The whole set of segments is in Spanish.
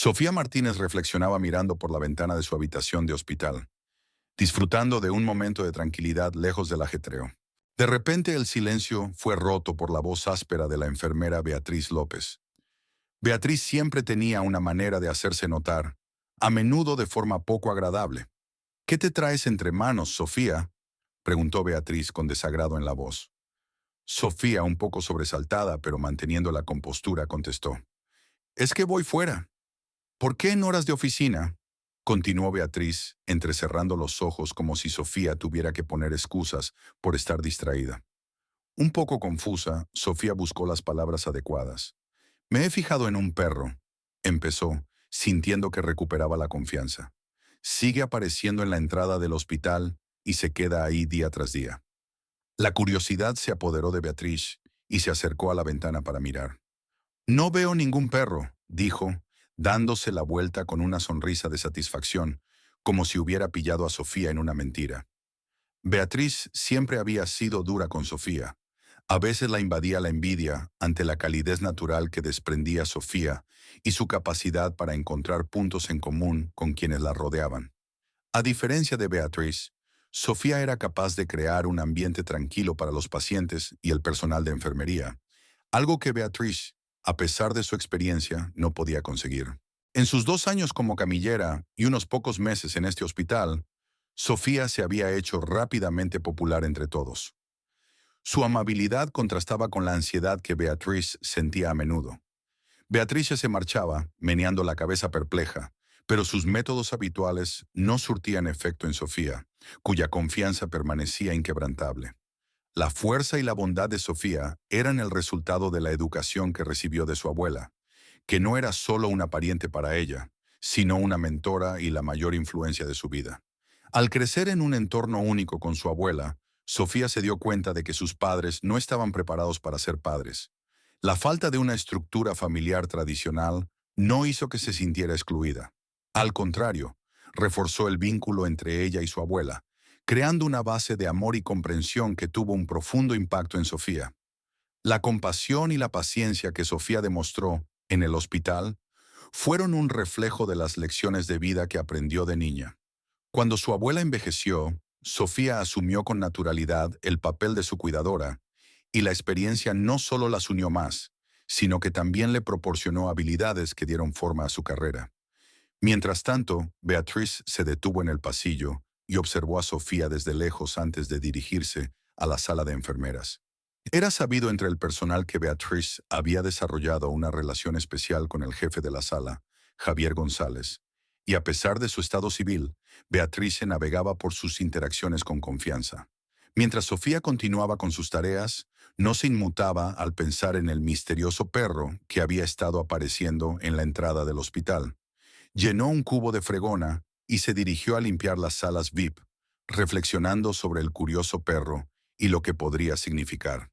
Sofía Martínez reflexionaba mirando por la ventana de su habitación de hospital, disfrutando de un momento de tranquilidad lejos del ajetreo. De repente el silencio fue roto por la voz áspera de la enfermera Beatriz López. Beatriz siempre tenía una manera de hacerse notar, a menudo de forma poco agradable. ¿Qué te traes entre manos, Sofía?, preguntó Beatriz con desagrado en la voz. Sofía, un poco sobresaltada pero manteniendo la compostura, contestó: «Es que voy fuera». «¿Por qué en horas de oficina?», continuó Beatriz, entrecerrando los ojos como si Sofía tuviera que poner excusas por estar distraída. Un poco confusa, Sofía buscó las palabras adecuadas. «Me he fijado en un perro», empezó, sintiendo que recuperaba la confianza. «Sigue apareciendo en la entrada del hospital y se queda ahí día tras día». La curiosidad se apoderó de Beatriz y se acercó a la ventana para mirar. «No veo ningún perro», dijo, dándose la vuelta con una sonrisa de satisfacción, como si hubiera pillado a Sofía en una mentira. Beatriz siempre había sido dura con Sofía. A veces la invadía la envidia ante la calidez natural que desprendía Sofía y su capacidad para encontrar puntos en común con quienes la rodeaban. A diferencia de Beatriz, Sofía era capaz de crear un ambiente tranquilo para los pacientes y el personal de enfermería, algo que Beatriz, a pesar de su experiencia, no podía conseguir. En sus 2 años como camillera y unos pocos meses en este hospital, Sofía se había hecho rápidamente popular entre todos. Su amabilidad contrastaba con la ansiedad que Beatriz sentía a menudo. Beatriz se marchaba, meneando la cabeza perpleja, pero sus métodos habituales no surtían efecto en Sofía, cuya confianza permanecía inquebrantable. La fuerza y la bondad de Sofía eran el resultado de la educación que recibió de su abuela, que no era solo una pariente para ella, sino una mentora y la mayor influencia de su vida. Al crecer en un entorno único con su abuela, Sofía se dio cuenta de que sus padres no estaban preparados para ser padres. La falta de una estructura familiar tradicional no hizo que se sintiera excluida. Al contrario, reforzó el vínculo entre ella y su abuela, creando una base de amor y comprensión que tuvo un profundo impacto en Sofía. La compasión y la paciencia que Sofía demostró en el hospital fueron un reflejo de las lecciones de vida que aprendió de niña. Cuando su abuela envejeció, Sofía asumió con naturalidad el papel de su cuidadora, y la experiencia no solo las unió más, sino que también le proporcionó habilidades que dieron forma a su carrera. Mientras tanto, Beatriz se detuvo en el pasillo y observó a Sofía desde lejos antes de dirigirse a la sala de enfermeras. Era sabido entre el personal que Beatriz había desarrollado una relación especial con el jefe de la sala, Javier González, y a pesar de su estado civil, Beatriz se navegaba por sus interacciones con confianza. Mientras Sofía continuaba con sus tareas, no se inmutaba al pensar en el misterioso perro que había estado apareciendo en la entrada del hospital. Llenó un cubo de fregona y se dirigió a limpiar las salas VIP, reflexionando sobre el curioso perro y lo que podría significar.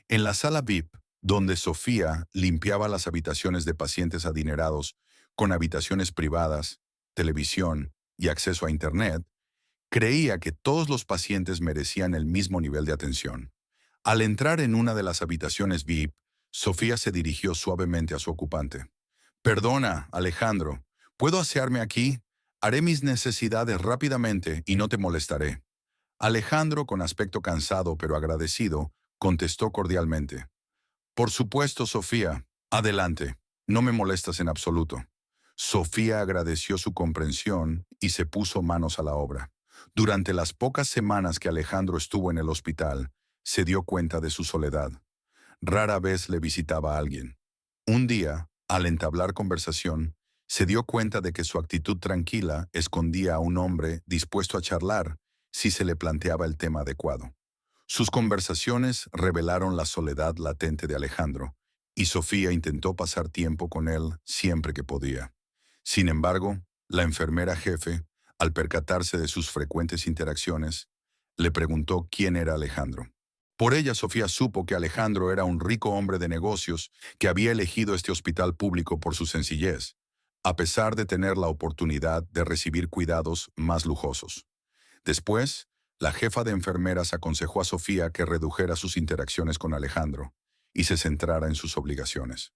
En la sala VIP, donde Sofía limpiaba las habitaciones de pacientes adinerados con habitaciones privadas, televisión y acceso a Internet, creía que todos los pacientes merecían el mismo nivel de atención. Al entrar en una de las habitaciones VIP, Sofía se dirigió suavemente a su ocupante. «Perdona, Alejandro, ¿puedo asearme aquí? Haré mis necesidades rápidamente y no te molestaré». Alejandro, con aspecto cansado pero agradecido, contestó cordialmente: «Por supuesto, Sofía. Adelante. No me molestas en absoluto». Sofía agradeció su comprensión y se puso manos a la obra. Durante las pocas semanas que Alejandro estuvo en el hospital, se dio cuenta de su soledad. Rara vez le visitaba a alguien. Un día, al entablar conversación, se dio cuenta de que su actitud tranquila escondía a un hombre dispuesto a charlar si se le planteaba el tema adecuado. Sus conversaciones revelaron la soledad latente de Alejandro, y Sofía intentó pasar tiempo con él siempre que podía. Sin embargo, la enfermera jefe, al percatarse de sus frecuentes interacciones, le preguntó quién era Alejandro. Por ella, Sofía supo que Alejandro era un rico hombre de negocios que había elegido este hospital público por su sencillez, a pesar de tener la oportunidad de recibir cuidados más lujosos. Después, la jefa de enfermeras aconsejó a Sofía que redujera sus interacciones con Alejandro y se centrara en sus obligaciones.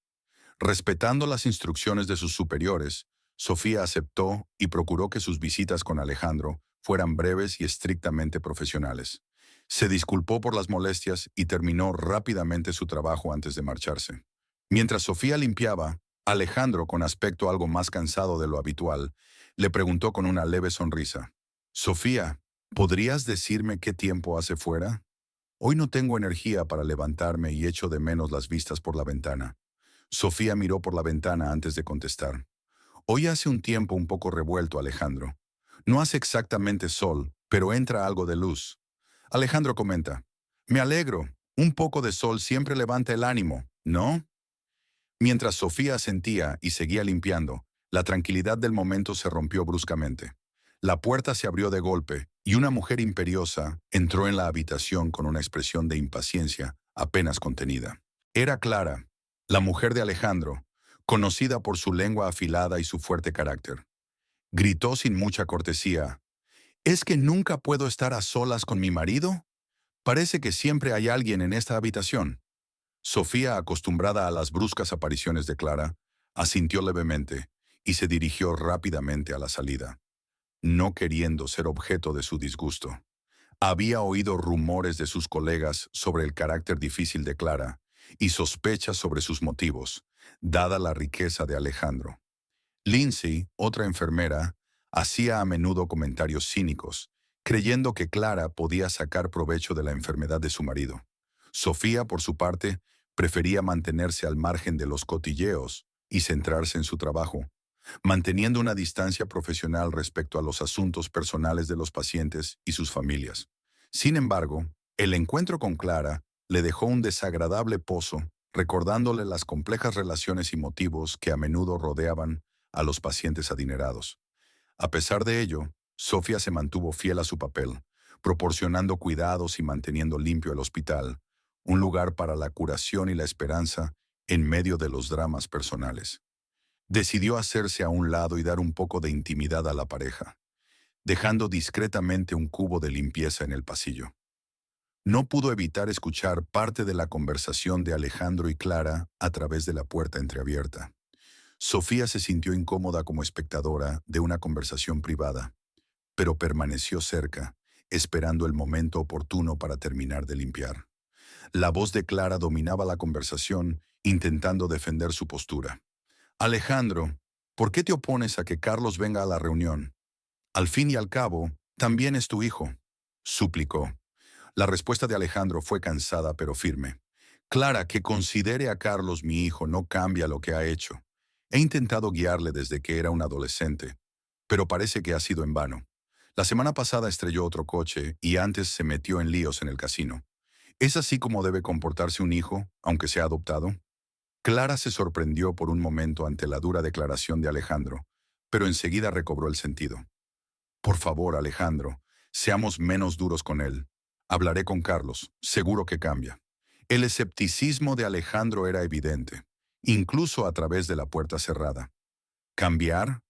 Respetando las instrucciones de sus superiores, Sofía aceptó y procuró que sus visitas con Alejandro fueran breves y estrictamente profesionales. Se disculpó por las molestias y terminó rápidamente su trabajo antes de marcharse. Mientras Sofía limpiaba, Alejandro, con aspecto algo más cansado de lo habitual, le preguntó con una leve sonrisa: «Sofía, ¿podrías decirme qué tiempo hace fuera? Hoy no tengo energía para levantarme y echo de menos las vistas por la ventana». Sofía miró por la ventana antes de contestar. «Hoy hace un tiempo un poco revuelto, Alejandro. No hace exactamente sol, pero entra algo de luz». Alejandro comenta: «Me alegro. Un poco de sol siempre levanta el ánimo, ¿no?». Mientras Sofía asentía y seguía limpiando, la tranquilidad del momento se rompió bruscamente. La puerta se abrió de golpe y una mujer imperiosa entró en la habitación con una expresión de impaciencia apenas contenida. Era Clara, la mujer de Alejandro, conocida por su lengua afilada y su fuerte carácter. Gritó sin mucha cortesía: «¿Es que nunca puedo estar a solas con mi marido? Parece que siempre hay alguien en esta habitación». Sofía, acostumbrada a las bruscas apariciones de Clara, asintió levemente y se dirigió rápidamente a la salida, no queriendo ser objeto de su disgusto. Había oído rumores de sus colegas sobre el carácter difícil de Clara y sospechas sobre sus motivos, dada la riqueza de Alejandro. Lindsay, otra enfermera, hacía a menudo comentarios cínicos, creyendo que Clara podía sacar provecho de la enfermedad de su marido. Sofía, por su parte, prefería mantenerse al margen de los cotilleos y centrarse en su trabajo, manteniendo una distancia profesional respecto a los asuntos personales de los pacientes y sus familias. Sin embargo, el encuentro con Clara le dejó un desagradable pozo, recordándole las complejas relaciones y motivos que a menudo rodeaban a los pacientes adinerados. A pesar de ello, Sofía se mantuvo fiel a su papel, proporcionando cuidados y manteniendo limpio el hospital, un lugar para la curación y la esperanza en medio de los dramas personales. Decidió hacerse a un lado y dar un poco de intimidad a la pareja, dejando discretamente un cubo de limpieza en el pasillo. No pudo evitar escuchar parte de la conversación de Alejandro y Clara a través de la puerta entreabierta. Sofía se sintió incómoda como espectadora de una conversación privada, pero permaneció cerca, esperando el momento oportuno para terminar de limpiar. La voz de Clara dominaba la conversación, intentando defender su postura. «Alejandro, ¿por qué te opones a que Carlos venga a la reunión? Al fin y al cabo, también es tu hijo», suplicó. La respuesta de Alejandro fue cansada pero firme. «Clara, que considere a Carlos mi hijo no cambia lo que ha hecho. He intentado guiarle desde que era un adolescente, pero parece que ha sido en vano. La semana pasada estrelló otro coche y antes se metió en líos en el casino. ¿Es así como debe comportarse un hijo, aunque sea adoptado?». Clara se sorprendió por un momento ante la dura declaración de Alejandro, pero enseguida recobró el sentido. «Por favor, Alejandro, seamos menos duros con él. Hablaré con Carlos, seguro que cambia». El escepticismo de Alejandro era evidente, incluso a través de la puerta cerrada. «¿Cambiar?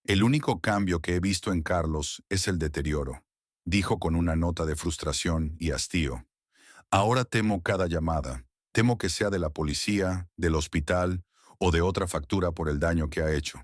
El único cambio que he visto en Carlos es el deterioro», dijo con una nota de frustración y hastío. «Ahora temo cada llamada. Temo que sea de la policía, del hospital o de otra factura por el daño que ha hecho».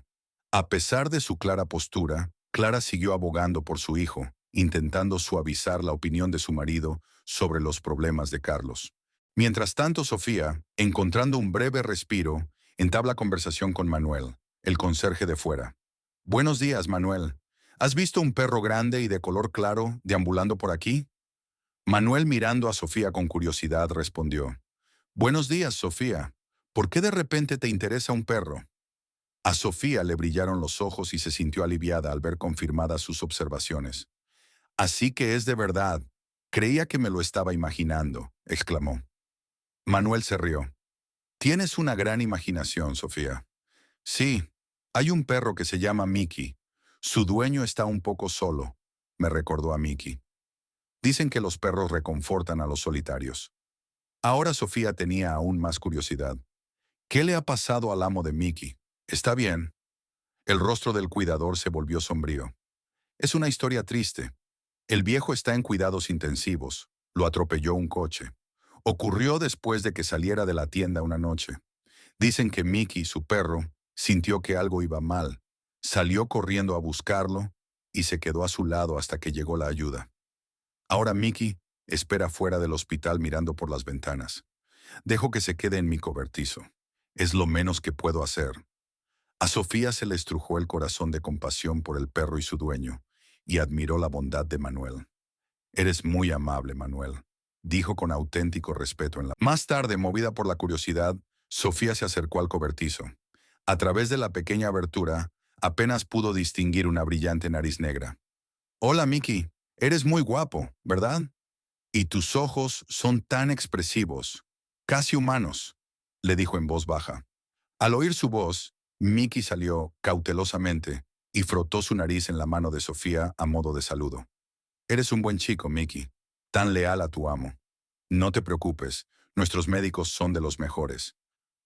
A pesar de su clara postura, Clara siguió abogando por su hijo, intentando suavizar la opinión de su marido sobre los problemas de Carlos. Mientras tanto, Sofía, encontrando un breve respiro, entabla conversación con Manuel, el conserje de fuera. «Buenos días, Manuel. ¿Has visto un perro grande y de color claro deambulando por aquí?». Manuel, mirando a Sofía con curiosidad, respondió: «Buenos días, Sofía. ¿Por qué de repente te interesa un perro?». A Sofía le brillaron los ojos y se sintió aliviada al ver confirmadas sus observaciones. «Así que es de verdad. Creía que me lo estaba imaginando», exclamó. Manuel se rió. «Tienes una gran imaginación, Sofía». «Sí, hay un perro que se llama Mickey. Su dueño está un poco solo», me recordó a Mickey. «Dicen que los perros reconfortan a los solitarios». Ahora Sofía tenía aún más curiosidad. ¿Qué le ha pasado al amo de Mickey? ¿Está bien? El rostro del cuidador se volvió sombrío. «Es una historia triste. El viejo está en cuidados intensivos. Lo atropelló un coche. Ocurrió después de que saliera de la tienda una noche. Dicen que Mickey, su perro, sintió que algo iba mal. Salió corriendo a buscarlo y se quedó a su lado hasta que llegó la ayuda. Ahora Mickey espera fuera del hospital mirando por las ventanas. Dejo que se quede en mi cobertizo. Es lo menos que puedo hacer. A Sofía se le estrujó el corazón de compasión por el perro y su dueño, y admiró la bondad de Manuel. Eres muy amable, Manuel, dijo con auténtico respeto en la... Más tarde, movida por la curiosidad, Sofía se acercó al cobertizo. A través de la pequeña abertura, apenas pudo distinguir una brillante nariz negra. Hola, Mickey. Eres muy guapo, ¿verdad? Y tus ojos son tan expresivos, casi humanos, le dijo en voz baja. Al oír su voz, Mickey salió cautelosamente y frotó su nariz en la mano de Sofía a modo de saludo. Eres un buen chico, Mickey, tan leal a tu amo. No te preocupes, nuestros médicos son de los mejores.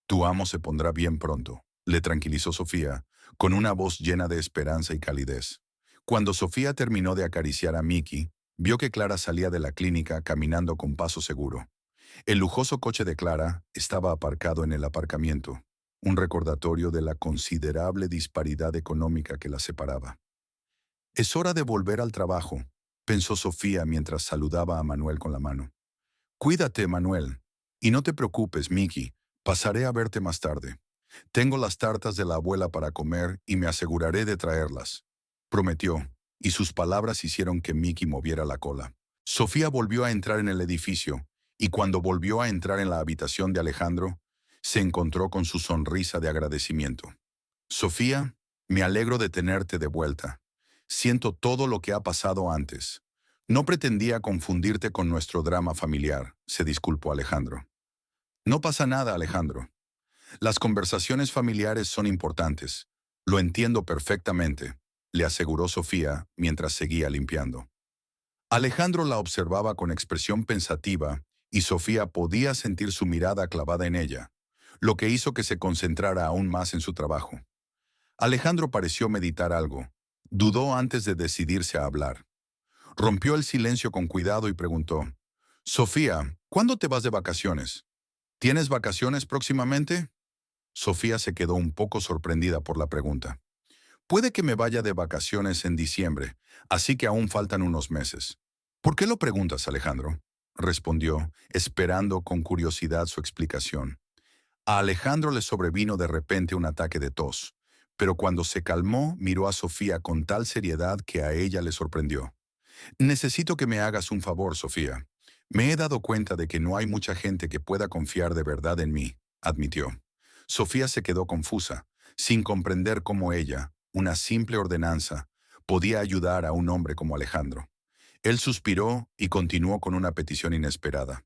Tu amo se pondrá bien pronto, le tranquilizó Sofía, con una voz llena de esperanza y calidez. Cuando Sofía terminó de acariciar a Mickey, vio que Clara salía de la clínica caminando con paso seguro. El lujoso coche de Clara estaba aparcado en el aparcamiento, un recordatorio de la considerable disparidad económica que la separaba. Es hora de volver al trabajo, pensó Sofía mientras saludaba a Manuel con la mano. Cuídate, Manuel. Y no te preocupes, Mickey, pasaré a verte más tarde. Tengo las tartas de la abuela para comer y me aseguraré de traerlas. Prometió, y sus palabras hicieron que Mickey moviera la cola. Sofía volvió a entrar en el edificio, y cuando volvió a entrar en la habitación de Alejandro, se encontró con su sonrisa de agradecimiento. Sofía, me alegro de tenerte de vuelta. Siento todo lo que ha pasado antes. No pretendía confundirte con nuestro drama familiar, se disculpó Alejandro. No pasa nada, Alejandro. Las conversaciones familiares son importantes. Lo entiendo perfectamente, le aseguró Sofía mientras seguía limpiando. Alejandro la observaba con expresión pensativa y Sofía podía sentir su mirada clavada en ella, lo que hizo que se concentrara aún más en su trabajo. Alejandro pareció meditar algo. Dudó antes de decidirse a hablar. Rompió el silencio con cuidado y preguntó, Sofía, ¿cuándo te vas de vacaciones? ¿Tienes vacaciones próximamente? Sofía se quedó un poco sorprendida por la pregunta. Puede que me vaya de vacaciones en diciembre, así que aún faltan unos meses. ¿Por qué lo preguntas, Alejandro? Respondió, esperando con curiosidad su explicación. A Alejandro le sobrevino de repente un ataque de tos, pero cuando se calmó miró a Sofía con tal seriedad que a ella le sorprendió. Necesito que me hagas un favor, Sofía. Me he dado cuenta de que no hay mucha gente que pueda confiar de verdad en mí, admitió. Sofía se quedó confusa, sin comprender cómo ella, una simple ordenanza, podía ayudar a un hombre como Alejandro. Él suspiró y continuó con una petición inesperada.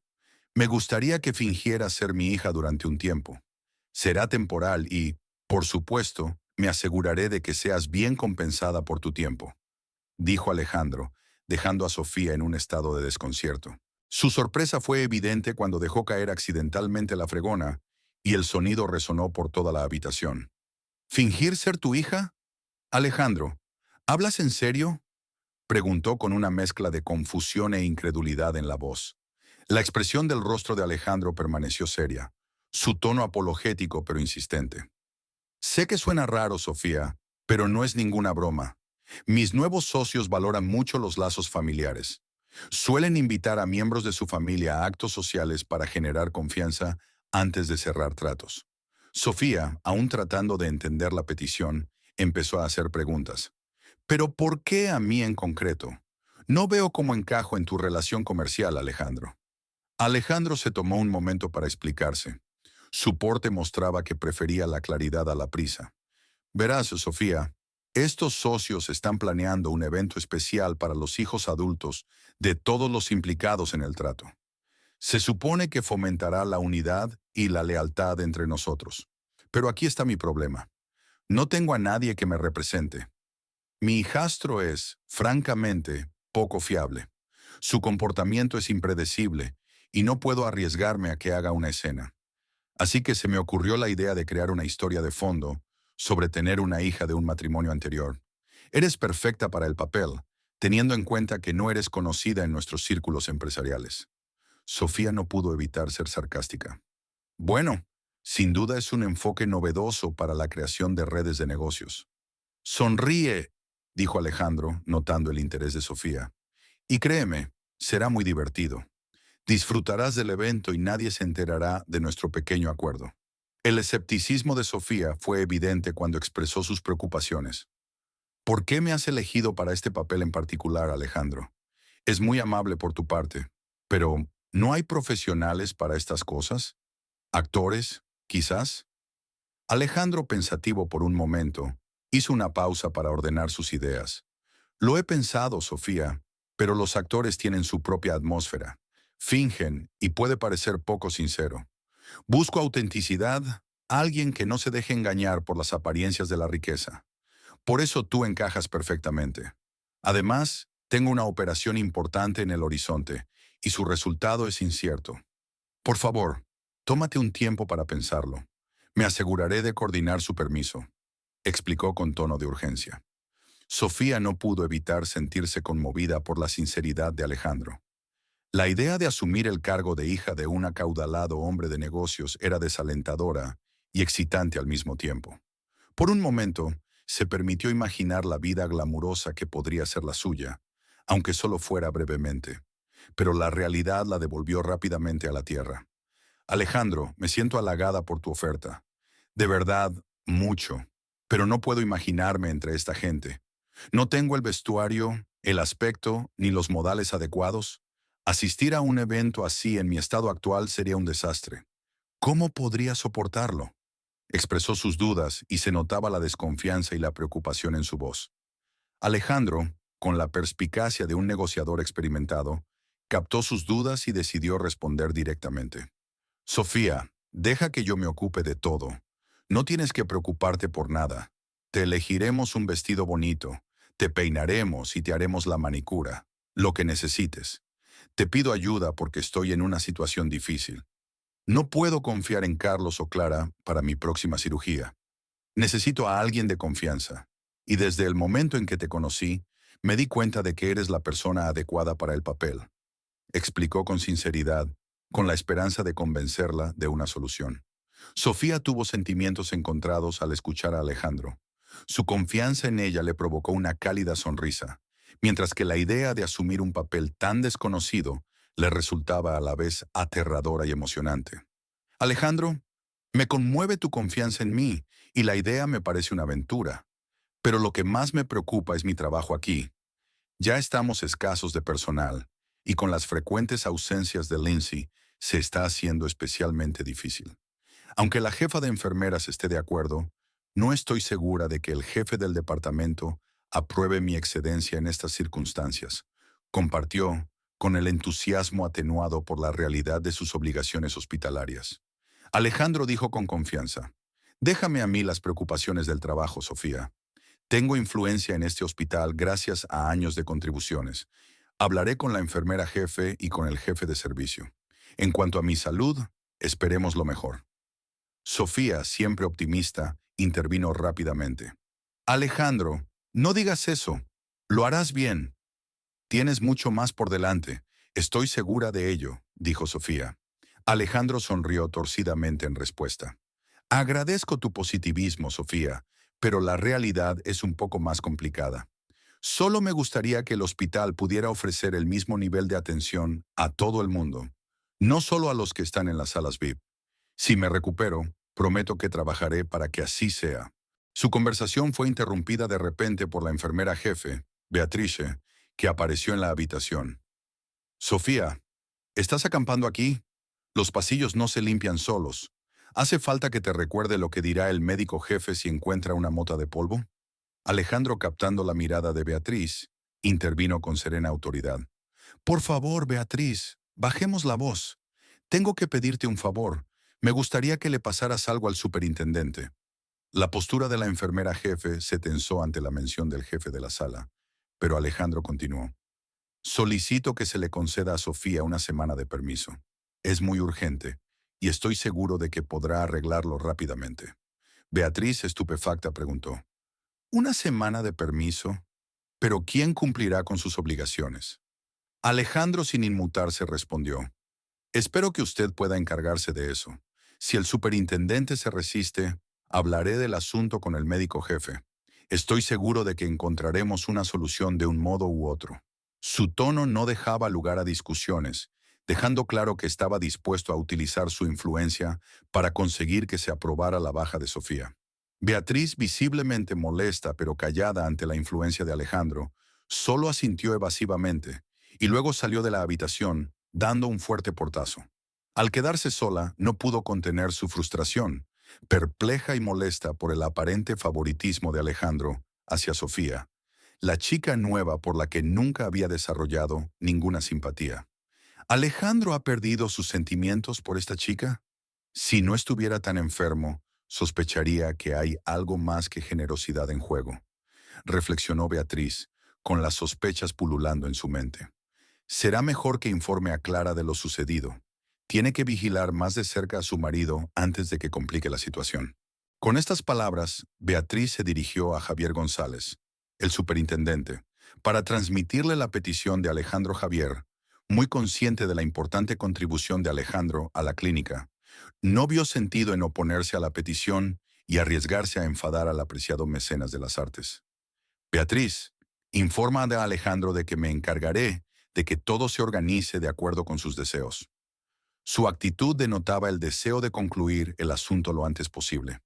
Me gustaría que fingieras ser mi hija durante un tiempo. Será temporal y, por supuesto, me aseguraré de que seas bien compensada por tu tiempo, dijo Alejandro, dejando a Sofía en un estado de desconcierto. Su sorpresa fue evidente cuando dejó caer accidentalmente la fregona y el sonido resonó por toda la habitación. ¿Fingir ser tu hija? Alejandro, ¿hablas en serio? Preguntó con una mezcla de confusión e incredulidad en la voz. La expresión del rostro de Alejandro permaneció seria, su tono apologético pero insistente. Sé que suena raro, Sofía, pero no es ninguna broma. Mis nuevos socios valoran mucho los lazos familiares. Suelen invitar a miembros de su familia a actos sociales para generar confianza antes de cerrar tratos. Sofía, aún tratando de entender la petición, empezó a hacer preguntas. ¿Pero por qué a mí en concreto? No veo cómo encajo en tu relación comercial, Alejandro. Alejandro se tomó un momento para explicarse. Su porte mostraba que prefería la claridad a la prisa. Verás, Sofía, estos socios están planeando un evento especial para los hijos adultos de todos los implicados en el trato. Se supone que fomentará la unidad y la lealtad entre nosotros. Pero aquí está mi problema. No tengo a nadie que me represente. Mi hijastro es, francamente, poco fiable. Su comportamiento es impredecible y no puedo arriesgarme a que haga una escena. Así que se me ocurrió la idea de crear una historia de fondo sobre tener una hija de un matrimonio anterior. Eres perfecta para el papel, teniendo en cuenta que no eres conocida en nuestros círculos empresariales. Sofía no pudo evitar ser sarcástica. Bueno, Sin duda es un enfoque novedoso para la creación de redes de negocios. Sonríe, dijo Alejandro, notando el interés de Sofía. Y créeme, será muy divertido. Disfrutarás del evento y nadie se enterará de nuestro pequeño acuerdo. El escepticismo de Sofía fue evidente cuando expresó sus preocupaciones. ¿Por qué me has elegido para este papel en particular, Alejandro? Es muy amable por tu parte, pero ¿no hay profesionales para estas cosas? ¿Actores, quizás? Alejandro, pensativo por un momento, hizo una pausa para ordenar sus ideas. Lo he pensado, Sofía, pero los actores tienen su propia atmósfera. Fingen y puede parecer poco sincero. Busco autenticidad, alguien que no se deje engañar por las apariencias de la riqueza. Por eso tú encajas perfectamente. Además, tengo una operación importante en el horizonte y su resultado es incierto. Por favor, tómate un tiempo para pensarlo. Me aseguraré de coordinar su permiso, explicó con tono de urgencia. Sofía no pudo evitar sentirse conmovida por la sinceridad de Alejandro. La idea de asumir el cargo de hija de un acaudalado hombre de negocios era desalentadora y excitante al mismo tiempo. Por un momento, se permitió imaginar la vida glamurosa que podría ser la suya, aunque solo fuera brevemente. Pero la realidad la devolvió rápidamente a la tierra. Alejandro, me siento halagada por tu oferta. De verdad, mucho. Pero no puedo imaginarme entre esta gente. No tengo el vestuario, el aspecto, ni los modales adecuados. Asistir a un evento así en mi estado actual sería un desastre. ¿Cómo podría soportarlo? Expresó sus dudas y se notaba la desconfianza y la preocupación en su voz. Alejandro, con la perspicacia de un negociador experimentado, captó sus dudas y decidió responder directamente. Sofía, deja que yo me ocupe de todo. No tienes que preocuparte por nada. Te elegiremos un vestido bonito, te peinaremos y te haremos la manicura, lo que necesites. Te pido ayuda porque estoy en una situación difícil. No puedo confiar en Carlos o Clara para mi próxima cirugía. Necesito a alguien de confianza. Y desde el momento en que te conocí, me di cuenta de que eres la persona adecuada para el papel, explicó con sinceridad, con la esperanza de convencerla de una solución. Sofía tuvo sentimientos encontrados al escuchar a Alejandro. Su confianza en ella le provocó una cálida sonrisa, mientras que la idea de asumir un papel tan desconocido le resultaba a la vez aterradora y emocionante. Alejandro, me conmueve tu confianza en mí y la idea me parece una aventura, pero lo que más me preocupa es mi trabajo aquí. Ya estamos escasos de personal y con las frecuentes ausencias de Lindsay se está haciendo especialmente difícil. Aunque la jefa de enfermeras esté de acuerdo, no estoy segura de que el jefe del departamento apruebe mi excedencia en estas circunstancias, compartió con el entusiasmo atenuado por la realidad de sus obligaciones hospitalarias. Alejandro dijo con confianza, déjame a mí las preocupaciones del trabajo, Sofía. Tengo influencia en este hospital gracias a años de contribuciones. Hablaré con la enfermera jefe y con el jefe de servicio. En cuanto a mi salud, esperemos lo mejor. Sofía, siempre optimista, intervino rápidamente. Alejandro, no digas eso. Lo harás bien. Tienes mucho más por delante. Estoy segura de ello, dijo Sofía. Alejandro sonrió torcidamente en respuesta. Agradezco tu positivismo, Sofía, pero la realidad es un poco más complicada. Solo me gustaría que el hospital pudiera ofrecer el mismo nivel de atención a todo el mundo, no solo a los que están en las salas VIP. Si me recupero, prometo que trabajaré para que así sea. Su conversación fue interrumpida de repente por la enfermera jefe, Beatrice, que apareció en la habitación. Sofía, ¿estás acampando aquí? Los pasillos no se limpian solos. ¿Hace falta que te recuerde lo que dirá el médico jefe si encuentra una mota de polvo? Alejandro, captando la mirada de Beatriz, intervino con serena autoridad. Por favor, Beatriz, bajemos la voz. Tengo que pedirte un favor. Me gustaría que le pasaras algo al superintendente. La postura de la enfermera jefe se tensó ante la mención del jefe de la sala, pero Alejandro continuó. Solicito que se le conceda a Sofía una semana de permiso. Es muy urgente, y estoy seguro de que podrá arreglarlo rápidamente. Beatriz, estupefacta, preguntó. ¿Una semana de permiso? ¿Pero quién cumplirá con sus obligaciones? Alejandro, sin inmutarse, respondió. Espero que usted pueda encargarse de eso. Si el superintendente se resiste, hablaré del asunto con el médico jefe. Estoy seguro de que encontraremos una solución de un modo u otro. Su tono no dejaba lugar a discusiones, dejando claro que estaba dispuesto a utilizar su influencia para conseguir que se aprobara la baja de Sofía. Beatriz, visiblemente molesta pero callada ante la influencia de Alejandro, solo asintió evasivamente y luego salió de la habitación, dando un fuerte portazo. Al quedarse sola, no pudo contener su frustración, perpleja y molesta por el aparente favoritismo de Alejandro hacia Sofía, la chica nueva por la que nunca había desarrollado ninguna simpatía. ¿Alejandro ha perdido sus sentimientos por esta chica? Si no estuviera tan enfermo, sospecharía que hay algo más que generosidad en juego, reflexionó Beatriz, con las sospechas pululando en su mente. Será mejor que informe a Clara de lo sucedido. Tiene que vigilar más de cerca a su marido antes de que complique la situación. Con estas palabras, Beatriz se dirigió a Javier González, el superintendente, para transmitirle la petición de Alejandro Javier, muy consciente de la importante contribución de Alejandro a la clínica. No vio sentido en oponerse a la petición y arriesgarse a enfadar al apreciado mecenas de las artes. Beatriz, informa a Alejandro de que me encargaré de que todo se organice de acuerdo con sus deseos. Su actitud denotaba el deseo de concluir el asunto lo antes posible.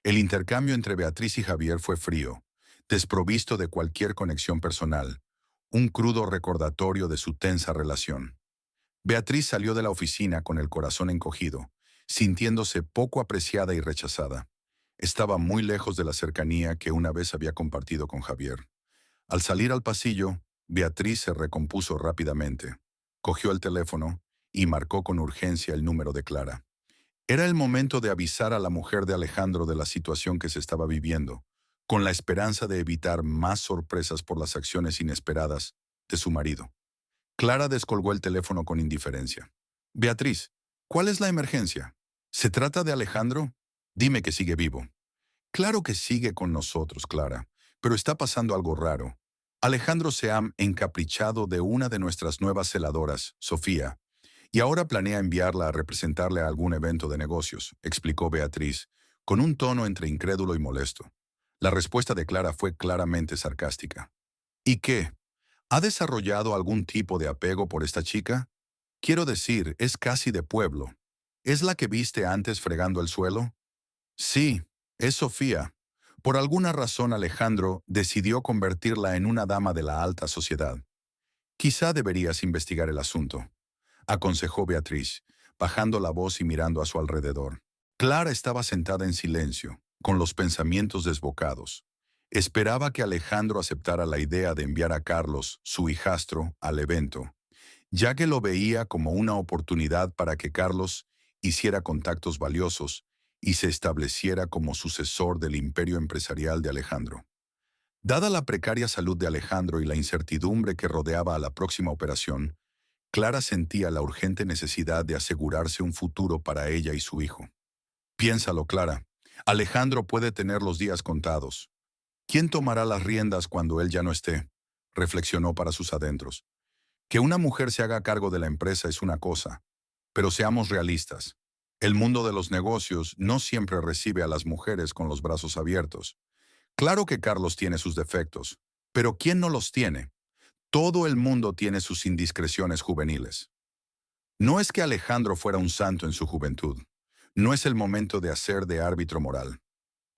El intercambio entre Beatriz y Javier fue frío, desprovisto de cualquier conexión personal, un crudo recordatorio de su tensa relación. Beatriz salió de la oficina con el corazón encogido, sintiéndose poco apreciada y rechazada. Estaba muy lejos de la cercanía que una vez había compartido con Javier. Al salir al pasillo, Beatriz se recompuso rápidamente. Cogió el teléfono y marcó con urgencia el número de Clara. Era el momento de avisar a la mujer de Alejandro de la situación que se estaba viviendo, con la esperanza de evitar más sorpresas por las acciones inesperadas de su marido. Clara descolgó el teléfono con indiferencia. Beatriz, ¿cuál es la emergencia? ¿Se trata de Alejandro? Dime que sigue vivo. Claro que sigue con nosotros, Clara, pero está pasando algo raro. Alejandro se ha encaprichado de una de nuestras nuevas celadoras, Sofía, y ahora planea enviarla a representarle a algún evento de negocios, explicó Beatriz, con un tono entre incrédulo y molesto. La respuesta de Clara fue claramente sarcástica. ¿Y qué? ¿Ha desarrollado algún tipo de apego por esta chica? Quiero decir, es casi de pueblo. ¿Es la que viste antes fregando el suelo? Sí, es Sofía. Por alguna razón Alejandro decidió convertirla en una dama de la alta sociedad. Quizá deberías investigar el asunto, aconsejó Beatriz, bajando la voz y mirando a su alrededor. Clara estaba sentada en silencio, con los pensamientos desbocados. Esperaba que Alejandro aceptara la idea de enviar a Carlos, su hijastro, al evento, ya que lo veía como una oportunidad para que Carlos hiciera contactos valiosos y se estableciera como sucesor del imperio empresarial de Alejandro. Dada la precaria salud de Alejandro y la incertidumbre que rodeaba a la próxima operación, Clara sentía la urgente necesidad de asegurarse un futuro para ella y su hijo. Piénsalo, Clara. Alejandro puede tener los días contados. ¿Quién tomará las riendas cuando él ya no esté? Reflexionó para sus adentros. Que una mujer se haga cargo de la empresa es una cosa, pero seamos realistas. El mundo de los negocios no siempre recibe a las mujeres con los brazos abiertos. Claro que Carlos tiene sus defectos, pero ¿quién no los tiene? Todo el mundo tiene sus indiscreciones juveniles. No es que Alejandro fuera un santo en su juventud. No es el momento de hacer de árbitro moral.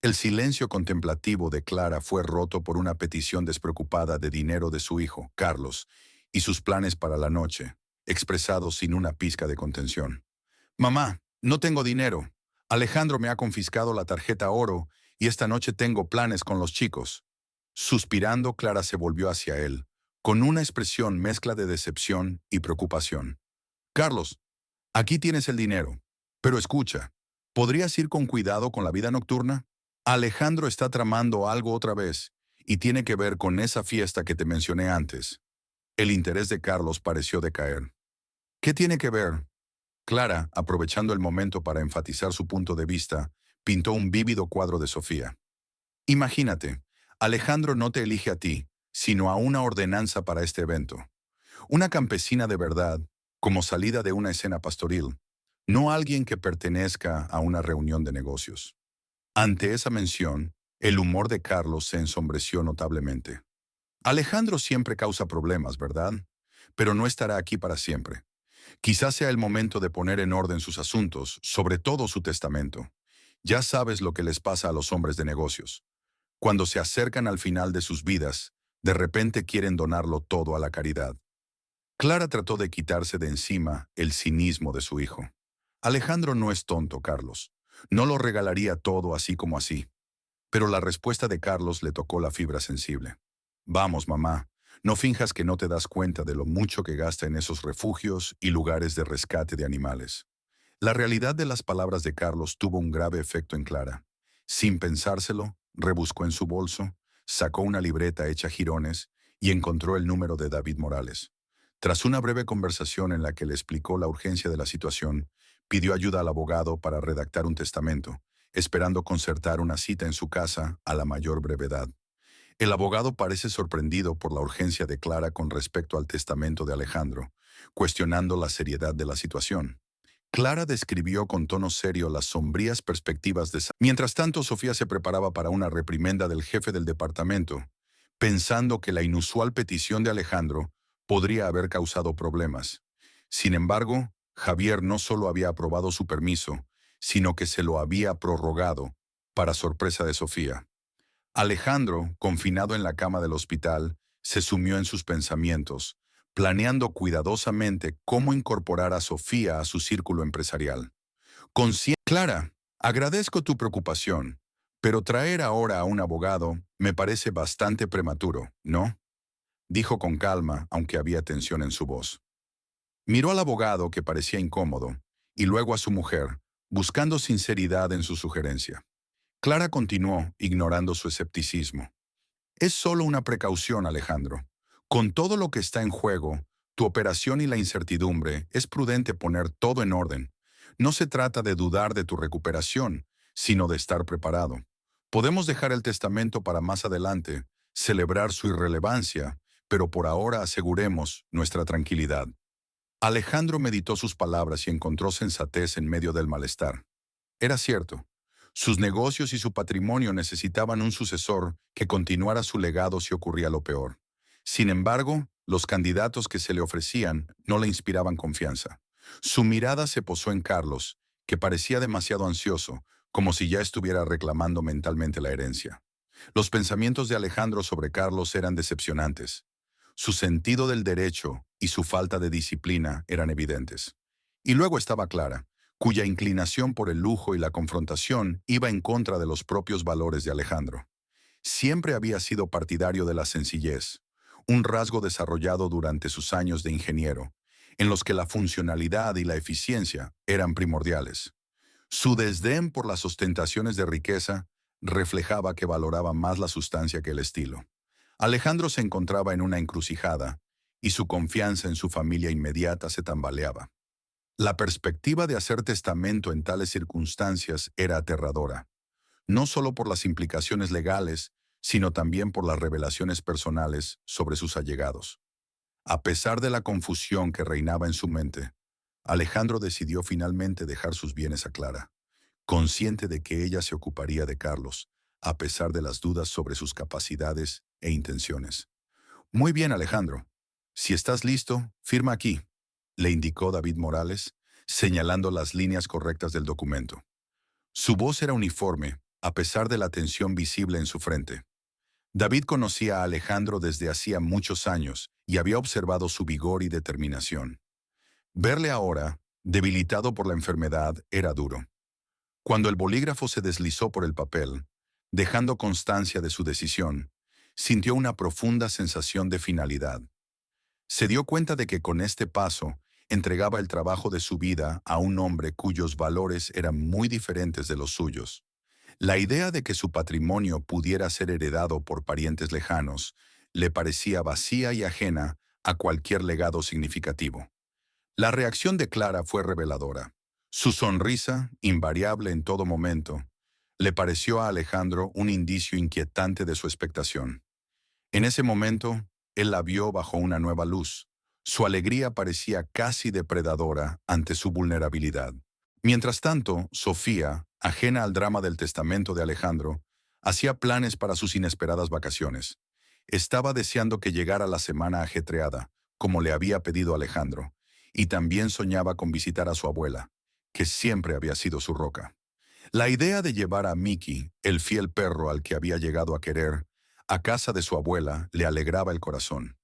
El silencio contemplativo de Clara fue roto por una petición despreocupada de dinero de su hijo, Carlos, y sus planes para la noche, expresados sin una pizca de contención. Mamá, no tengo dinero. Alejandro me ha confiscado la tarjeta oro y esta noche tengo planes con los chicos. Suspirando, Clara se volvió hacia él, con una expresión mezcla de decepción y preocupación. Carlos, aquí tienes el dinero. Pero escucha, ¿podrías ir con cuidado con la vida nocturna? Alejandro está tramando algo otra vez, y tiene que ver con esa fiesta que te mencioné antes. El interés de Carlos pareció decaer. ¿Qué tiene que ver? Clara, aprovechando el momento para enfatizar su punto de vista, pintó un vívido cuadro de Sofía. Imagínate, Alejandro no te elige a ti, sino a una ordenanza para este evento. Una campesina de verdad, como salida de una escena pastoril. no alguien que pertenezca a una reunión de negocios. Ante esa mención, el humor de Carlos se ensombreció notablemente. Alejandro siempre causa problemas, ¿verdad? Pero no estará aquí para siempre. Quizás sea el momento de poner en orden sus asuntos, sobre todo su testamento. Ya sabes lo que les pasa a los hombres de negocios. Cuando se acercan al final de sus vidas, de repente quieren donarlo todo a la caridad. Clara trató de quitarse de encima el cinismo de su hijo. Alejandro no es tonto, Carlos. No lo regalaría todo así como así. Pero la respuesta de Carlos le tocó la fibra sensible. Vamos, mamá, no finjas que no te das cuenta de lo mucho que gasta en esos refugios y lugares de rescate de animales. La realidad de las palabras de Carlos tuvo un grave efecto en Clara. Sin pensárselo, rebuscó en su bolso, sacó una libreta hecha jirones y encontró el número de David Morales. Tras una breve conversación en la que le explicó la urgencia de la situación, pidió ayuda al abogado para redactar un testamento, esperando concertar una cita en su casa a la mayor brevedad. El abogado parece sorprendido por la urgencia de Clara con respecto al testamento de Alejandro, cuestionando la seriedad de la situación. Clara describió con tono serio las sombrías perspectivas de Mientras tanto, Sofía se preparaba para una reprimenda del jefe del departamento, pensando que la inusual petición de Alejandro podría haber causado problemas. Sin embargo, Javier no solo había aprobado su permiso, sino que se lo había prorrogado, para sorpresa de Sofía. Alejandro, confinado en la cama del hospital, se sumió en sus pensamientos, planeando cuidadosamente cómo incorporar a Sofía a su círculo empresarial. Clara, agradezco tu preocupación, pero traer ahora a un abogado me parece bastante prematuro, ¿no? Dijo con calma, aunque había tensión en su voz. Miró al abogado, que parecía incómodo, y luego a su mujer, buscando sinceridad en su sugerencia. Clara continuó, ignorando su escepticismo. Es solo una precaución, Alejandro. Con todo lo que está en juego, tu operación y la incertidumbre, es prudente poner todo en orden. No se trata de dudar de tu recuperación, sino de estar preparado. Podemos dejar el testamento para más adelante, celebrar su irrelevancia, pero por ahora aseguremos nuestra tranquilidad. Alejandro meditó sus palabras y encontró sensatez en medio del malestar. Era cierto. Sus negocios y su patrimonio necesitaban un sucesor que continuara su legado si ocurría lo peor. Sin embargo, los candidatos que se le ofrecían no le inspiraban confianza. Su mirada se posó en Carlos, que parecía demasiado ansioso, como si ya estuviera reclamando mentalmente la herencia. Los pensamientos de Alejandro sobre Carlos eran decepcionantes. Su sentido del derecho y su falta de disciplina eran evidentes. Y luego estaba Clara, cuya inclinación por el lujo y la confrontación iba en contra de los propios valores de Alejandro. Siempre había sido partidario de la sencillez, un rasgo desarrollado durante sus años de ingeniero, en los que la funcionalidad y la eficiencia eran primordiales. Su desdén por las ostentaciones de riqueza reflejaba que valoraba más la sustancia que el estilo. Alejandro se encontraba en una encrucijada, y su confianza en su familia inmediata se tambaleaba. La perspectiva de hacer testamento en tales circunstancias era aterradora, no solo por las implicaciones legales, sino también por las revelaciones personales sobre sus allegados. A pesar de la confusión que reinaba en su mente, Alejandro decidió finalmente dejar sus bienes a Clara, consciente de que ella se ocuparía de Carlos, a pesar de las dudas sobre sus capacidades e intenciones. Muy bien, Alejandro. Si estás listo, firma aquí, le indicó David Morales, señalando las líneas correctas del documento. Su voz era uniforme, a pesar de la tensión visible en su frente. David conocía a Alejandro desde hacía muchos años y había observado su vigor y determinación. Verle ahora, debilitado por la enfermedad, era duro. Cuando el bolígrafo se deslizó por el papel, dejando constancia de su decisión, sintió una profunda sensación de finalidad. Se dio cuenta de que con este paso entregaba el trabajo de su vida a un hombre cuyos valores eran muy diferentes de los suyos. La idea de que su patrimonio pudiera ser heredado por parientes lejanos le parecía vacía y ajena a cualquier legado significativo. La reacción de Clara fue reveladora. Su sonrisa, invariable en todo momento, le pareció a Alejandro un indicio inquietante de su expectación. En ese momento, él la vio bajo una nueva luz. Su alegría parecía casi depredadora ante su vulnerabilidad. Mientras tanto, Sofía, ajena al drama del testamento de Alejandro, hacía planes para sus inesperadas vacaciones. Estaba deseando que llegara la semana ajetreada, como le había pedido Alejandro, y también soñaba con visitar a su abuela, que siempre había sido su roca. La idea de llevar a Mickey, el fiel perro al que había llegado a querer, a casa de su abuela le alegraba el corazón.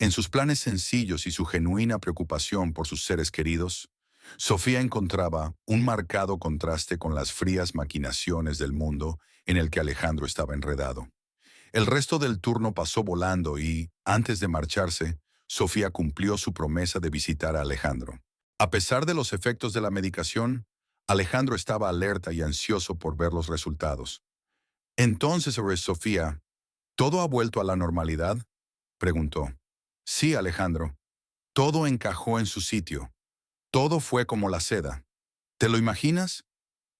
En sus planes sencillos y su genuina preocupación por sus seres queridos, Sofía encontraba un marcado contraste con las frías maquinaciones del mundo en el que Alejandro estaba enredado. El resto del turno pasó volando y, antes de marcharse, Sofía cumplió su promesa de visitar a Alejandro. A pesar de los efectos de la medicación, Alejandro estaba alerta y ansioso por ver los resultados. Entonces, Sofía, ¿todo ha vuelto a la normalidad?, preguntó. Sí, Alejandro. Todo encajó en su sitio. Todo fue como la seda. ¿Te lo imaginas?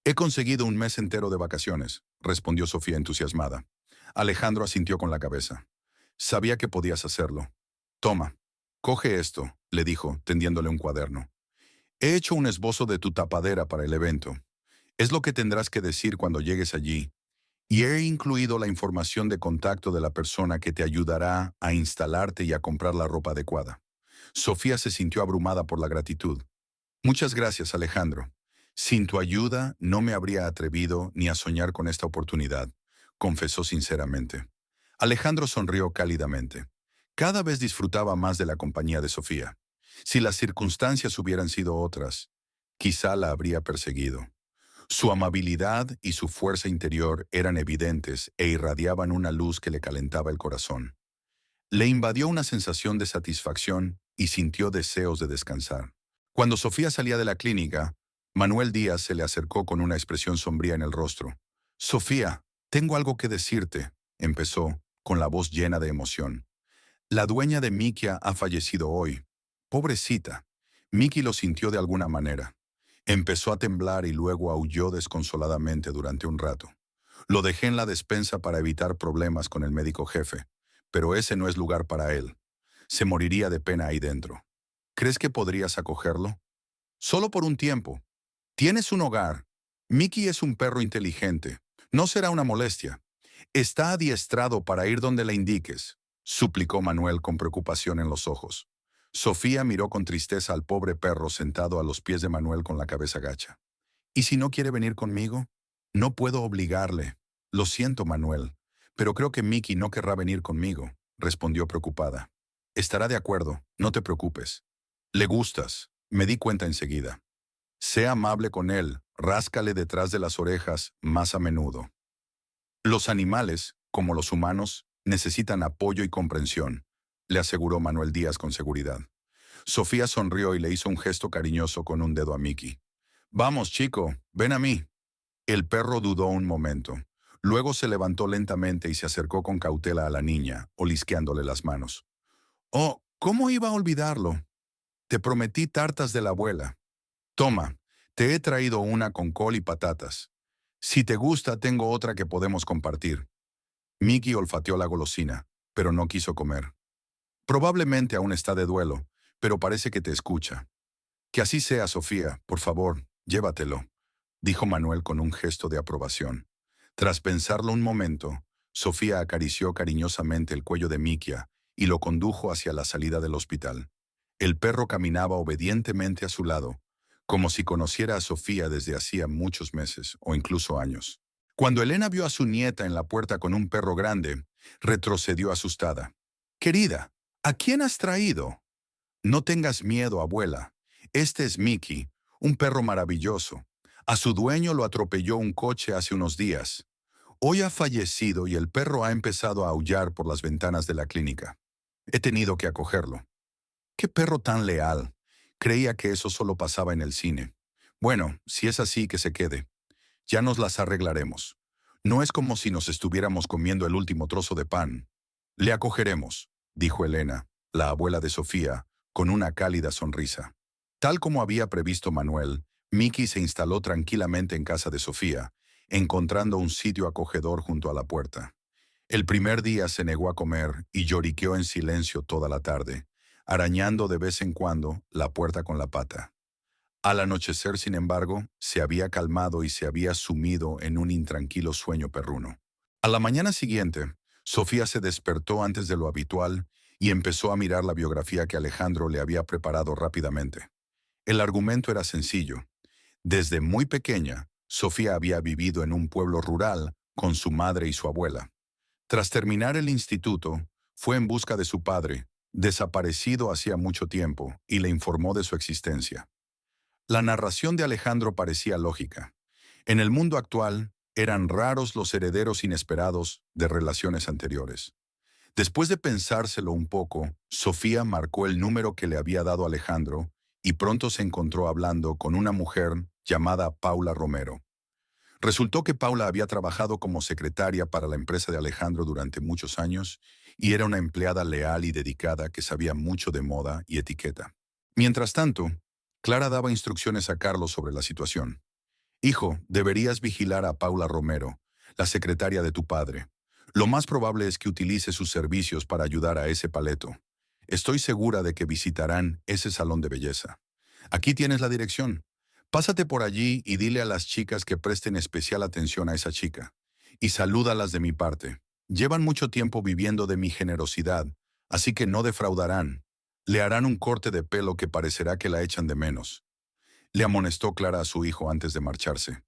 He conseguido un mes entero de vacaciones, respondió Sofía entusiasmada. Alejandro asintió con la cabeza. Sabía que podías hacerlo. Toma, coge esto, le dijo, tendiéndole un cuaderno. He hecho un esbozo de tu tapadera para el evento. Es lo que tendrás que decir cuando llegues allí, y he incluido la información de contacto de la persona que te ayudará a instalarte y a comprar la ropa adecuada. Sofía se sintió abrumada por la gratitud. Muchas gracias, Alejandro. Sin tu ayuda no me habría atrevido ni a soñar con esta oportunidad, confesó sinceramente. Alejandro sonrió cálidamente. Cada vez disfrutaba más de la compañía de Sofía. Si las circunstancias hubieran sido otras, quizá la habría perseguido. Su amabilidad y su fuerza interior eran evidentes e irradiaban una luz que le calentaba el corazón. Le invadió una sensación de satisfacción y sintió deseos de descansar. Cuando Sofía salía de la clínica, Manuel Díaz se le acercó con una expresión sombría en el rostro. Sofía, tengo algo que decirte, empezó, con la voz llena de emoción. La dueña de Mikia ha fallecido hoy. Pobrecita. Miki lo sintió de alguna manera. Empezó a temblar y luego aulló desconsoladamente durante un rato. Lo dejé en la despensa para evitar problemas con el médico jefe, pero ese no es lugar para él. Se moriría de pena ahí dentro. ¿Crees que podrías acogerlo? Solo por un tiempo. Tienes un hogar. Mickey es un perro inteligente. No será una molestia. Está adiestrado para ir donde le indiques, suplicó Manuel con preocupación en los ojos. Sofía miró con tristeza al pobre perro sentado a los pies de Manuel con la cabeza gacha. ¿Y si no quiere venir conmigo? No puedo obligarle. Lo siento, Manuel, pero creo que Mickey no querrá venir conmigo, respondió preocupada. Estará de acuerdo, no te preocupes. Le gustas, me di cuenta enseguida. Sé amable con él, ráscale detrás de las orejas más a menudo. Los animales, como los humanos, necesitan apoyo y comprensión, le aseguró Manuel Díaz con seguridad. Sofía sonrió y le hizo un gesto cariñoso con un dedo a Mickey. Vamos, chico, ven a mí. El perro dudó un momento. Luego se levantó lentamente y se acercó con cautela a la niña, olisqueándole las manos. Oh, ¿cómo iba a olvidarlo? Te prometí tartas de la abuela. Toma, te he traído una con col y patatas. Si te gusta, tengo otra que podemos compartir. Mickey olfateó la golosina, pero no quiso comer. Probablemente aún está de duelo, pero parece que te escucha. Que así sea, Sofía, por favor, llévatelo, dijo Manuel con un gesto de aprobación. Tras pensarlo un momento, Sofía acarició cariñosamente el cuello de Mikia y lo condujo hacia la salida del hospital. El perro caminaba obedientemente a su lado, como si conociera a Sofía desde hacía muchos meses o incluso años. Cuando Elena vio a su nieta en la puerta con un perro grande, retrocedió asustada. «Querida, ¿a quién has traído?» «No tengas miedo, abuela. Este es Mickey, un perro maravilloso. A su dueño lo atropelló un coche hace unos días. Hoy ha fallecido y el perro ha empezado a aullar por las ventanas de la clínica. He tenido que acogerlo». «¡Qué perro tan leal! Creía que eso solo pasaba en el cine. Bueno, si es así, que se quede. Ya nos las arreglaremos. No es como si nos estuviéramos comiendo el último trozo de pan. Le acogeremos», dijo Elena, la abuela de Sofía, con una cálida sonrisa. Tal como había previsto Manuel, Mickey se instaló tranquilamente en casa de Sofía, encontrando un sitio acogedor junto a la puerta. El primer día se negó a comer y lloriqueó en silencio toda la tarde, arañando de vez en cuando la puerta con la pata. Al anochecer, sin embargo, se había calmado y se había sumido en un intranquilo sueño perruno. A la mañana siguiente, Sofía se despertó antes de lo habitual y empezó a mirar la biografía que Alejandro le había preparado rápidamente. El argumento era sencillo. Desde muy pequeña, Sofía había vivido en un pueblo rural con su madre y su abuela. Tras terminar el instituto, fue en busca de su padre, desaparecido hacía mucho tiempo, y le informó de su existencia. La narración de Alejandro parecía lógica. En el mundo actual, eran raros los herederos inesperados de relaciones anteriores. Después de pensárselo un poco, Sofía marcó el número que le había dado Alejandro y pronto se encontró hablando con una mujer llamada Paula Romero. Resultó que Paula había trabajado como secretaria para la empresa de Alejandro durante muchos años y era una empleada leal y dedicada que sabía mucho de moda y etiqueta. Mientras tanto, Clara daba instrucciones a Carlos sobre la situación. Hijo, deberías vigilar a Paula Romero, la secretaria de tu padre. Lo más probable es que utilice sus servicios para ayudar a ese paleto. Estoy segura de que visitarán ese salón de belleza. Aquí tienes la dirección. Pásate por allí y dile a las chicas que presten especial atención a esa chica. Y salúdalas de mi parte. Llevan mucho tiempo viviendo de mi generosidad, así que no defraudarán. Le harán un corte de pelo que parecerá que la echan de menos. Le amonestó Clara a su hijo antes de marcharse.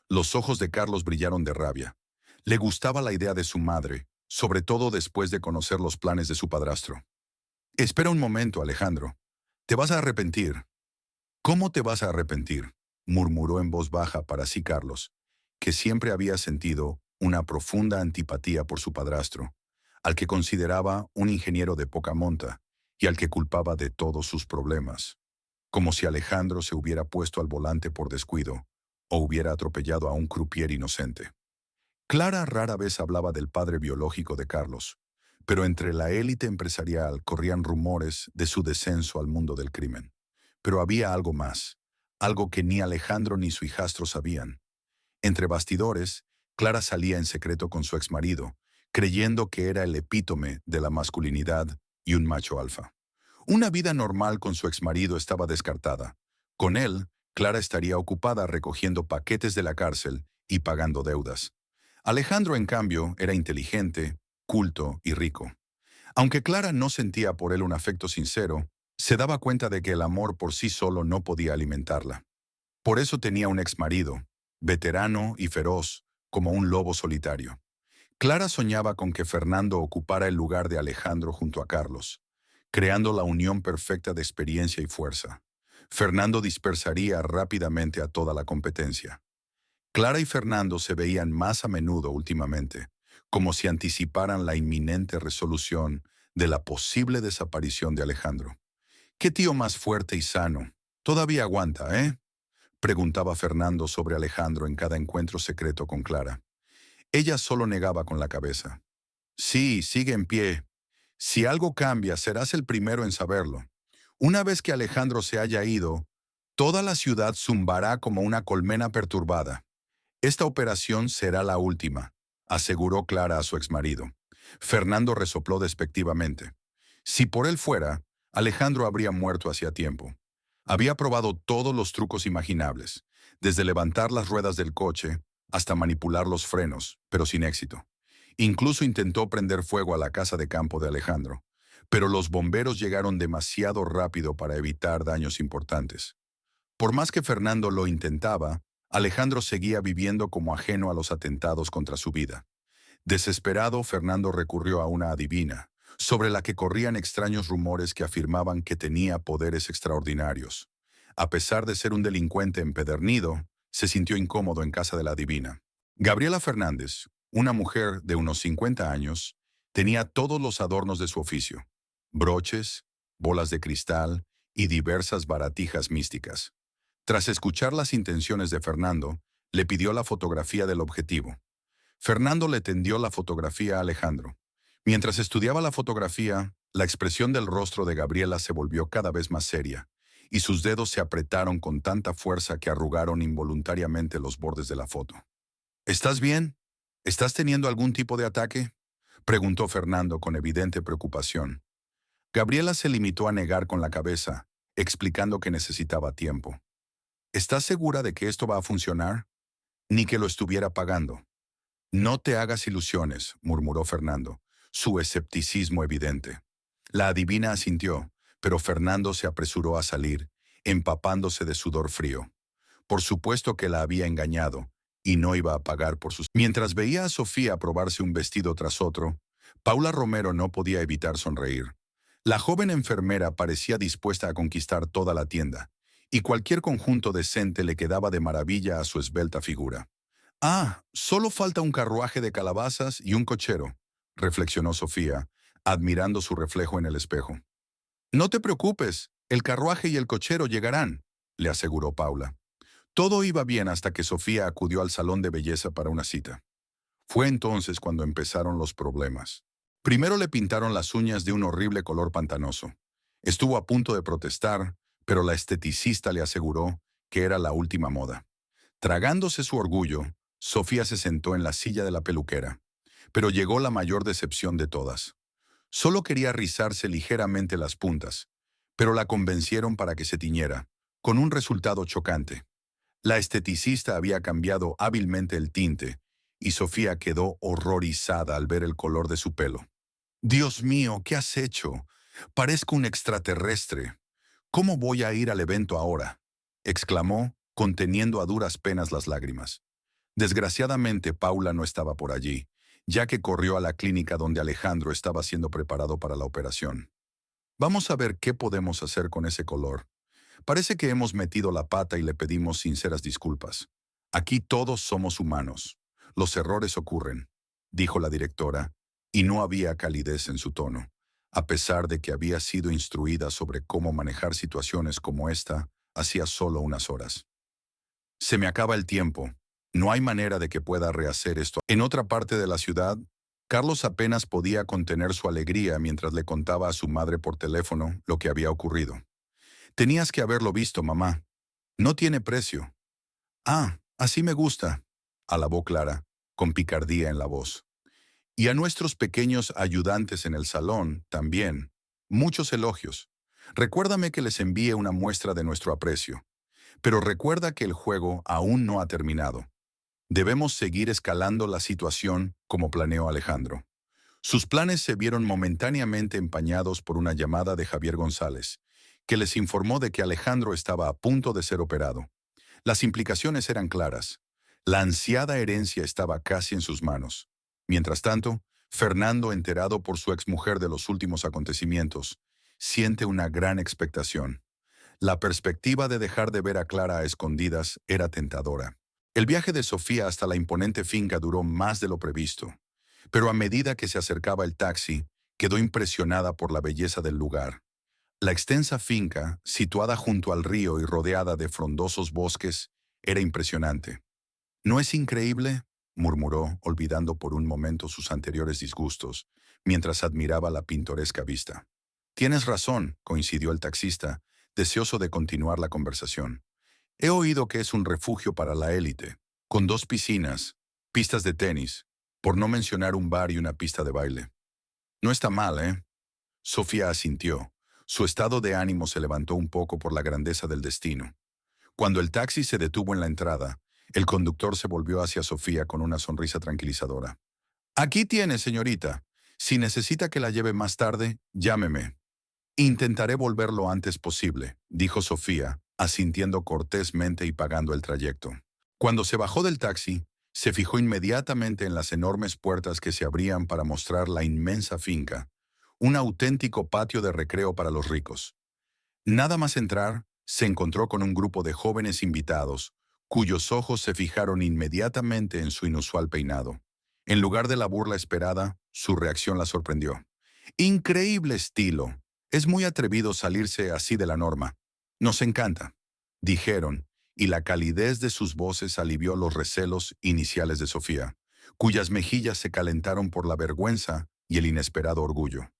Los ojos de Carlos brillaron de rabia. Le gustaba la idea de su madre, sobre todo después de conocer los planes de su padrastro. Espera un momento, Alejandro. Te vas a arrepentir. ¿Cómo te vas a arrepentir?, murmuró en voz baja para sí Carlos, que siempre había sentido una profunda antipatía por su padrastro, al que consideraba un ingeniero de poca monta y al que culpaba de todos sus problemas, como si Alejandro se hubiera puesto al volante por descuido o hubiera atropellado a un croupier inocente. Clara rara vez hablaba del padre biológico de Carlos, pero entre la élite empresarial corrían rumores de su descenso al mundo del crimen. Pero había algo más, algo que ni Alejandro ni su hijastro sabían. Entre bastidores, Clara salía en secreto con su exmarido, creyendo que era el epítome de la masculinidad y un macho alfa. Una vida normal con su exmarido estaba descartada. Con él, Clara estaría ocupada recogiendo paquetes de la cárcel y pagando deudas. Alejandro, en cambio, era inteligente, culto y rico. Aunque Clara no sentía por él un afecto sincero, se daba cuenta de que el amor por sí solo no podía alimentarla. Por eso tenía un exmarido, veterano y feroz, como un lobo solitario. Clara soñaba con que Fernando ocupara el lugar de Alejandro junto a Carlos, creando la unión perfecta de experiencia y fuerza. Fernando dispersaría rápidamente a toda la competencia. Clara y Fernando se veían más a menudo últimamente, como si anticiparan la inminente resolución de la posible desaparición de Alejandro. ¿Qué tío más fuerte y sano? Todavía aguanta, ¿eh?, preguntaba Fernando sobre Alejandro en cada encuentro secreto con Clara. Ella solo negaba con la cabeza. Sí, sigue en pie. Si algo cambia, serás el primero en saberlo. Una vez que Alejandro se haya ido, toda la ciudad zumbará como una colmena perturbada. Esta operación será la última, aseguró Clara a su exmarido. Fernando resopló despectivamente. Si por él fuera, Alejandro habría muerto hacía tiempo. Había probado todos los trucos imaginables, desde levantar las ruedas del coche hasta manipular los frenos, pero sin éxito. Incluso intentó prender fuego a la casa de campo de Alejandro, pero los bomberos llegaron demasiado rápido para evitar daños importantes. Por más que Fernando lo intentaba, Alejandro seguía viviendo como ajeno a los atentados contra su vida. Desesperado, Fernando recurrió a una adivina, sobre la que corrían extraños rumores que afirmaban que tenía poderes extraordinarios. A pesar de ser un delincuente empedernido, se sintió incómodo en casa de la adivina. Gabriela Fernández, una mujer de unos 50 años, tenía todos los adornos de su oficio: broches, bolas de cristal y diversas baratijas místicas. Tras escuchar las intenciones de Fernando, le pidió la fotografía del objetivo. Fernando le tendió la fotografía a Alejandro. Mientras estudiaba la fotografía, la expresión del rostro de Gabriela se volvió cada vez más seria, y sus dedos se apretaron con tanta fuerza que arrugaron involuntariamente los bordes de la foto. ¿Estás bien? ¿Estás teniendo algún tipo de ataque?, preguntó Fernando con evidente preocupación. Gabriela se limitó a negar con la cabeza, explicando que necesitaba tiempo. ¿Estás segura de que esto va a funcionar? Ni que lo estuviera pagando. No te hagas ilusiones, murmuró Fernando, su escepticismo evidente. La adivina asintió, pero Fernando se apresuró a salir, empapándose de sudor frío. Por supuesto que la había engañado, y no iba a pagar por sus... Mientras veía a Sofía probarse un vestido tras otro, Paula Romero no podía evitar sonreír. La joven enfermera parecía dispuesta a conquistar toda la tienda, y cualquier conjunto decente le quedaba de maravilla a su esbelta figura. Ah, solo falta un carruaje de calabazas y un cochero, reflexionó Sofía, admirando su reflejo en el espejo. No te preocupes, el carruaje y el cochero llegarán, le aseguró Paula. Todo iba bien hasta que Sofía acudió al salón de belleza para una cita. Fue entonces cuando empezaron los problemas. Primero le pintaron las uñas de un horrible color pantanoso. Estuvo a punto de protestar, pero la esteticista le aseguró que era la última moda. Tragándose su orgullo, Sofía se sentó en la silla de la peluquera. Pero llegó la mayor decepción de todas. Solo quería rizarse ligeramente las puntas, pero la convencieron para que se tiñera, con un resultado chocante. La esteticista había cambiado hábilmente el tinte, y Sofía quedó horrorizada al ver el color de su pelo. «Dios mío, ¿qué has hecho? Parezco un extraterrestre. ¿Cómo voy a ir al evento ahora?», exclamó, conteniendo a duras penas las lágrimas. Desgraciadamente, Paula no estaba por allí, ya que corrió a la clínica donde Alejandro estaba siendo preparado para la operación. «Vamos a ver qué podemos hacer con ese color. Parece que hemos metido la pata y le pedimos sinceras disculpas. Aquí todos somos humanos. Los errores ocurren», dijo la directora, y no había calidez en su tono, a pesar de que había sido instruida sobre cómo manejar situaciones como esta hacía solo unas horas. «Se me acaba el tiempo. No hay manera de que pueda rehacer esto». En otra parte de la ciudad, Carlos apenas podía contener su alegría mientras le contaba a su madre por teléfono lo que había ocurrido. «Tenías que haberlo visto, mamá. No tiene precio». «Ah, así me gusta», alabó Clara, con picardía en la voz. «Y a nuestros pequeños ayudantes en el salón, también. Muchos elogios. Recuérdame que les envíe una muestra de nuestro aprecio. Pero recuerda que el juego aún no ha terminado. Debemos seguir escalando la situación como planeó Alejandro». Sus planes se vieron momentáneamente empañados por una llamada de Javier González, que les informó de que Alejandro estaba a punto de ser operado. Las implicaciones eran claras. La ansiada herencia estaba casi en sus manos. Mientras tanto, Fernando, enterado por su exmujer de los últimos acontecimientos, siente una gran expectación. La perspectiva de dejar de ver a Clara a escondidas era tentadora. El viaje de Sofía hasta la imponente finca duró más de lo previsto, pero a medida que se acercaba el taxi, quedó impresionada por la belleza del lugar. La extensa finca, situada junto al río y rodeada de frondosos bosques, era impresionante. «¿No es increíble?», murmuró, olvidando por un momento sus anteriores disgustos, mientras admiraba la pintoresca vista. «Tienes razón», coincidió el taxista, deseoso de continuar la conversación. «He oído que es un refugio para la élite, con 2 piscinas, pistas de tenis, por no mencionar un bar y una pista de baile». «No está mal, ¿eh?». Sofía asintió. Su estado de ánimo se levantó un poco por la grandeza del destino. Cuando el taxi se detuvo en la entrada, el conductor se volvió hacia Sofía con una sonrisa tranquilizadora. «Aquí tiene, señorita. Si necesita que la lleve más tarde, llámeme». «Intentaré volver lo antes posible», dijo Sofía, asintiendo cortésmente y pagando el trayecto. Cuando se bajó del taxi, se fijó inmediatamente en las enormes puertas que se abrían para mostrar la inmensa finca, un auténtico patio de recreo para los ricos. Nada más entrar, se encontró con un grupo de jóvenes invitados, cuyos ojos se fijaron inmediatamente en su inusual peinado. En lugar de la burla esperada, su reacción la sorprendió. «Increíble estilo. Es muy atrevido salirse así de la norma. Nos encanta», dijeron, y la calidez de sus voces alivió los recelos iniciales de Sofía, cuyas mejillas se calentaron por la vergüenza y el inesperado orgullo.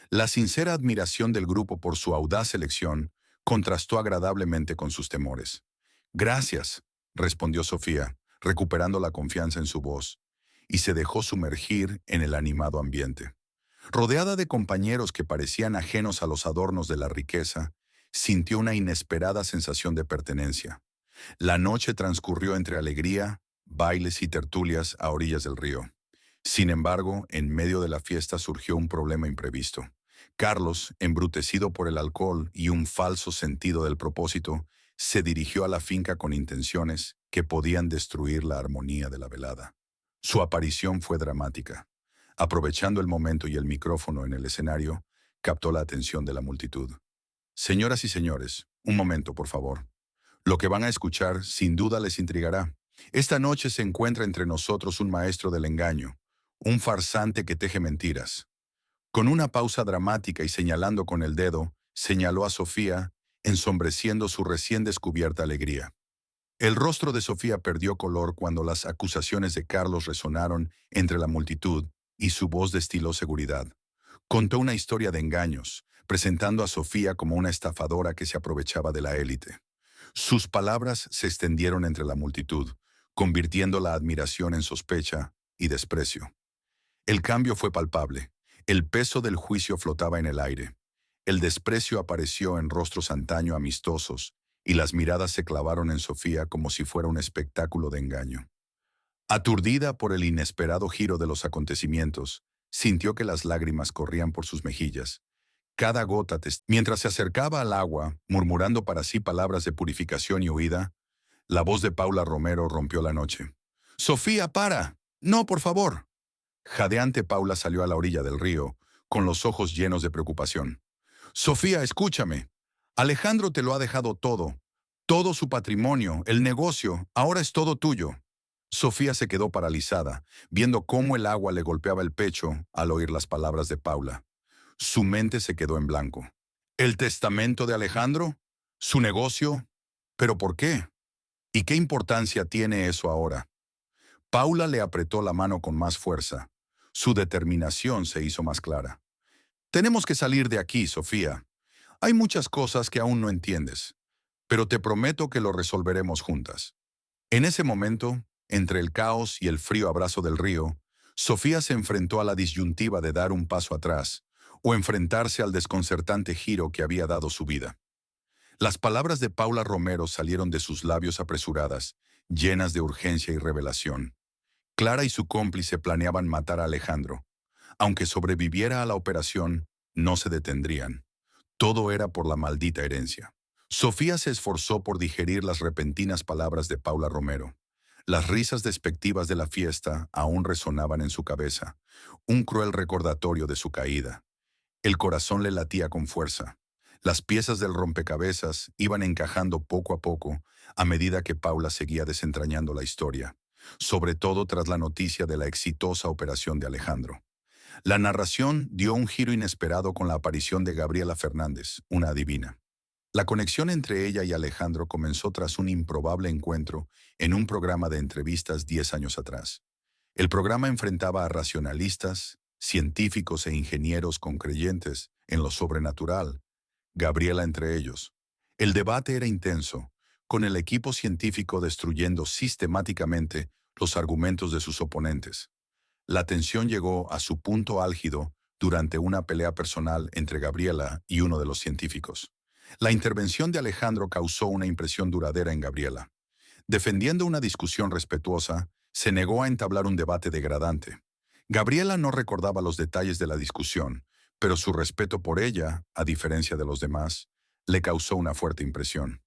La sincera admiración del grupo por su audaz elección contrastó agradablemente con sus temores. «Gracias», respondió Sofía, recuperando la confianza en su voz, y se dejó sumergir en el animado ambiente. Rodeada de compañeros que parecían ajenos a los adornos de la riqueza, sintió una inesperada sensación de pertenencia. La noche transcurrió entre alegría, bailes y tertulias a orillas del río. Sin embargo, en medio de la fiesta surgió un problema imprevisto. Carlos, embrutecido por el alcohol y un falso sentido del propósito, se dirigió a la finca con intenciones que podían destruir la armonía de la velada. Su aparición fue dramática. Aprovechando el momento y el micrófono en el escenario, captó la atención de la multitud. Señoras y señores, un momento, por favor. Lo que van a escuchar sin duda les intrigará. Esta noche se encuentra entre nosotros un maestro del engaño, un farsante que teje mentiras. Con una pausa dramática y señalando con el dedo, señaló a Sofía, ensombreciendo su recién descubierta alegría. El rostro de Sofía perdió color cuando las acusaciones de Carlos resonaron entre la multitud y su voz destiló seguridad. Contó una historia de engaños, presentando a Sofía como una estafadora que se aprovechaba de la élite. Sus palabras se extendieron entre la multitud, convirtiendo la admiración en sospecha y desprecio. El cambio fue palpable. El peso del juicio flotaba en el aire. El desprecio apareció en rostros antaño amistosos, y las miradas se clavaron en Sofía como si fuera un espectáculo de engaño. Aturdida por el inesperado giro de los acontecimientos, sintió que las lágrimas corrían por sus mejillas. Cada gota, mientras se acercaba al agua, murmurando para sí palabras de purificación y huida, la voz de Paula Romero rompió la noche. «¡Sofía, para! ¡No, por favor!». Jadeante, Paula salió a la orilla del río, con los ojos llenos de preocupación. «Sofía, escúchame. Alejandro te lo ha dejado todo. Todo su patrimonio, el negocio, ahora es todo tuyo». Sofía se quedó paralizada, viendo cómo el agua le golpeaba el pecho al oír las palabras de Paula. Su mente se quedó en blanco. ¿El testamento de Alejandro? ¿Su negocio? ¿Pero por qué? ¿Y qué importancia tiene eso ahora? Paula le apretó la mano con más fuerza. Su determinación se hizo más clara. «Tenemos que salir de aquí, Sofía. Hay muchas cosas que aún no entiendes, pero te prometo que lo resolveremos juntas». En ese momento, entre el caos y el frío abrazo del río, Sofía se enfrentó a la disyuntiva de dar un paso atrás o enfrentarse al desconcertante giro que había dado su vida. Las palabras de Paula Romero salieron de sus labios apresuradas, llenas de urgencia y revelación. Clara y su cómplice planeaban matar a Alejandro. Aunque sobreviviera a la operación, no se detendrían. Todo era por la maldita herencia. Sofía se esforzó por digerir las repentinas palabras de Paula Romero. Las risas despectivas de la fiesta aún resonaban en su cabeza, un cruel recordatorio de su caída. El corazón le latía con fuerza. Las piezas del rompecabezas iban encajando poco a poco a medida que Paula seguía desentrañando la historia, sobre todo tras la noticia de la exitosa operación de Alejandro. La narración dio un giro inesperado con la aparición de Gabriela Fernández, una adivina. La conexión entre ella y Alejandro comenzó tras un improbable encuentro en un programa de entrevistas 10 años atrás. El programa enfrentaba a racionalistas, científicos e ingenieros con creyentes en lo sobrenatural, Gabriela entre ellos. El debate era intenso, con el equipo científico destruyendo sistemáticamente los argumentos de sus oponentes. La tensión llegó a su punto álgido durante una pelea personal entre Gabriela y uno de los científicos. La intervención de Alejandro causó una impresión duradera en Gabriela. Defendiendo una discusión respetuosa, se negó a entablar un debate degradante. Gabriela no recordaba los detalles de la discusión, pero su respeto por ella, a diferencia de los demás, le causó una fuerte impresión.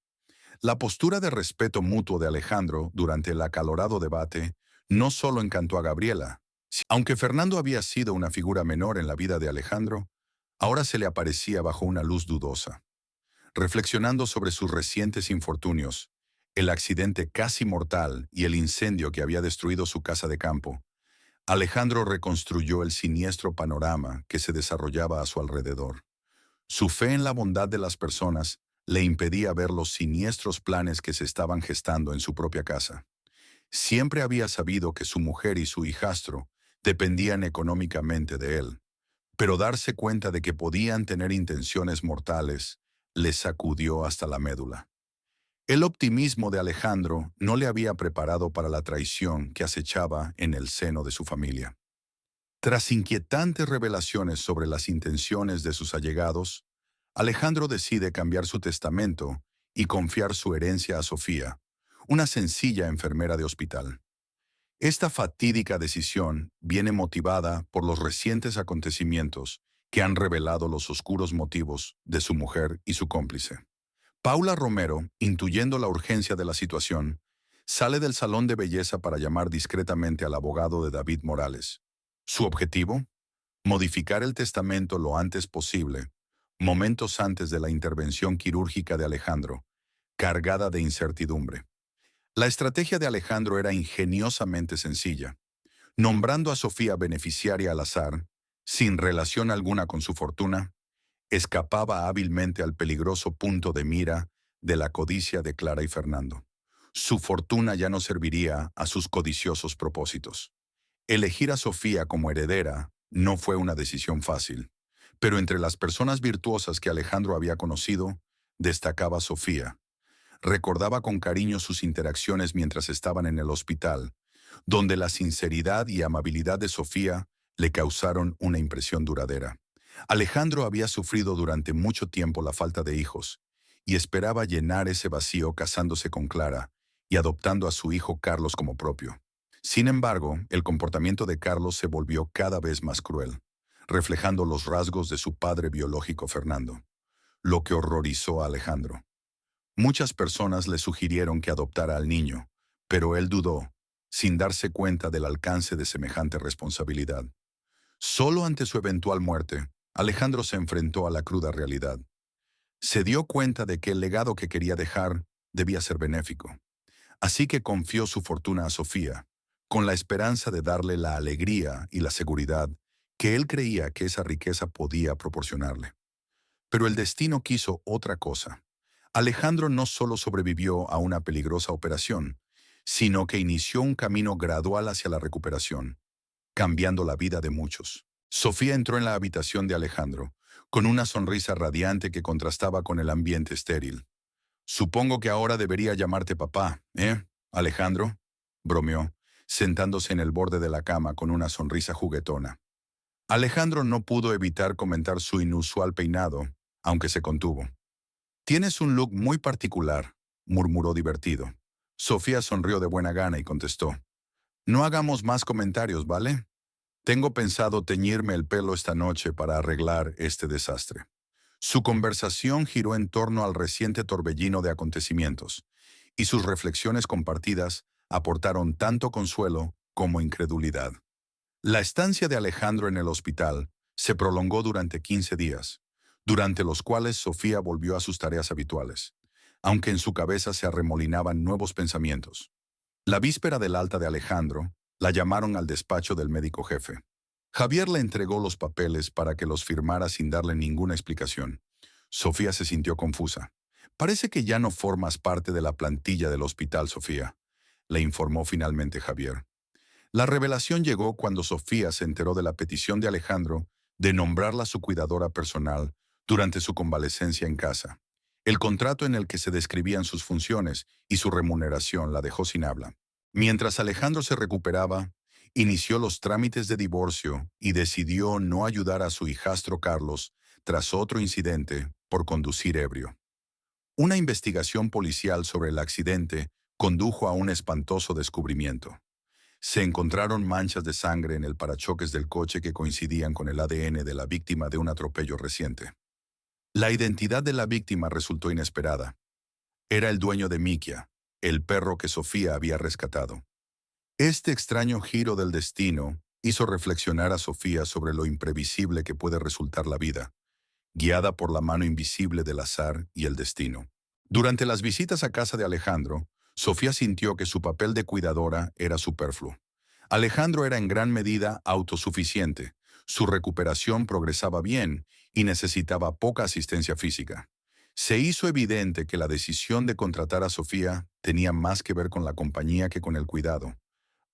La postura de respeto mutuo de Alejandro durante el acalorado debate no solo encantó a Gabriela. Aunque Fernando había sido una figura menor en la vida de Alejandro, ahora se le aparecía bajo una luz dudosa. Reflexionando sobre sus recientes infortunios, el accidente casi mortal y el incendio que había destruido su casa de campo, Alejandro reconstruyó el siniestro panorama que se desarrollaba a su alrededor. Su fe en la bondad de las personas le impedía ver los siniestros planes que se estaban gestando en su propia casa. Siempre había sabido que su mujer y su hijastro dependían económicamente de él, pero darse cuenta de que podían tener intenciones mortales le sacudió hasta la médula. El optimismo de Alejandro no le había preparado para la traición que acechaba en el seno de su familia. Tras inquietantes revelaciones sobre las intenciones de sus allegados, Alejandro decide cambiar su testamento y confiar su herencia a Sofía, una sencilla enfermera de hospital. Esta fatídica decisión viene motivada por los recientes acontecimientos que han revelado los oscuros motivos de su mujer y su cómplice. Paula Romero, intuyendo la urgencia de la situación, sale del salón de belleza para llamar discretamente al abogado de David Morales. Su objetivo: modificar el testamento lo antes posible, momentos antes de la intervención quirúrgica de Alejandro, cargada de incertidumbre. La estrategia de Alejandro era ingeniosamente sencilla. Nombrando a Sofía beneficiaria al azar, sin relación alguna con su fortuna, escapaba hábilmente al peligroso punto de mira de la codicia de Clara y Fernando. Su fortuna ya no serviría a sus codiciosos propósitos. Elegir a Sofía como heredera no fue una decisión fácil, pero entre las personas virtuosas que Alejandro había conocido, destacaba Sofía. Recordaba con cariño sus interacciones mientras estaban en el hospital, donde la sinceridad y amabilidad de Sofía le causaron una impresión duradera. Alejandro había sufrido durante mucho tiempo la falta de hijos y esperaba llenar ese vacío casándose con Clara y adoptando a su hijo Carlos como propio. Sin embargo, el comportamiento de Carlos se volvió cada vez más cruel, reflejando los rasgos de su padre biológico Fernando, lo que horrorizó a Alejandro. Muchas personas le sugirieron que adoptara al niño, pero él dudó, sin darse cuenta del alcance de semejante responsabilidad. Solo ante su eventual muerte, Alejandro se enfrentó a la cruda realidad. Se dio cuenta de que el legado que quería dejar debía ser benéfico. Así que confió su fortuna a Sofía, con la esperanza de darle la alegría y la seguridad que él creía que esa riqueza podía proporcionarle. Pero el destino quiso otra cosa. Alejandro no solo sobrevivió a una peligrosa operación, sino que inició un camino gradual hacia la recuperación, cambiando la vida de muchos. Sofía entró en la habitación de Alejandro, con una sonrisa radiante que contrastaba con el ambiente estéril. «Supongo que ahora debería llamarte papá, ¿eh, Alejandro?», bromeó, sentándose en el borde de la cama con una sonrisa juguetona. Alejandro no pudo evitar comentar su inusual peinado, aunque se contuvo. «Tienes un look muy particular», murmuró divertido. Sofía sonrió de buena gana y contestó: «No hagamos más comentarios, ¿vale? Tengo pensado teñirme el pelo esta noche para arreglar este desastre». Su conversación giró en torno al reciente torbellino de acontecimientos, y sus reflexiones compartidas aportaron tanto consuelo como incredulidad. La estancia de Alejandro en el hospital se prolongó durante 15 días, durante los cuales Sofía volvió a sus tareas habituales, aunque en su cabeza se arremolinaban nuevos pensamientos. La víspera del alta de Alejandro, la llamaron al despacho del médico jefe. Javier le entregó los papeles para que los firmara sin darle ninguna explicación. Sofía se sintió confusa. «Parece que ya no formas parte de la plantilla del hospital, Sofía», le informó finalmente Javier. La revelación llegó cuando Sofía se enteró de la petición de Alejandro de nombrarla su cuidadora personal durante su convalecencia en casa. El contrato en el que se describían sus funciones y su remuneración la dejó sin habla. Mientras Alejandro se recuperaba, inició los trámites de divorcio y decidió no ayudar a su hijastro Carlos tras otro incidente por conducir ebrio. Una investigación policial sobre el accidente condujo a un espantoso descubrimiento. Se encontraron manchas de sangre en el parachoques del coche que coincidían con el ADN de la víctima de un atropello reciente. La identidad de la víctima resultó inesperada. Era el dueño de Mikia, el perro que Sofía había rescatado. Este extraño giro del destino hizo reflexionar a Sofía sobre lo imprevisible que puede resultar la vida, guiada por la mano invisible del azar y el destino. Durante las visitas a casa de Alejandro, Sofía sintió que su papel de cuidadora era superfluo. Alejandro era en gran medida autosuficiente, su recuperación progresaba bien y necesitaba poca asistencia física. Se hizo evidente que la decisión de contratar a Sofía tenía más que ver con la compañía que con el cuidado,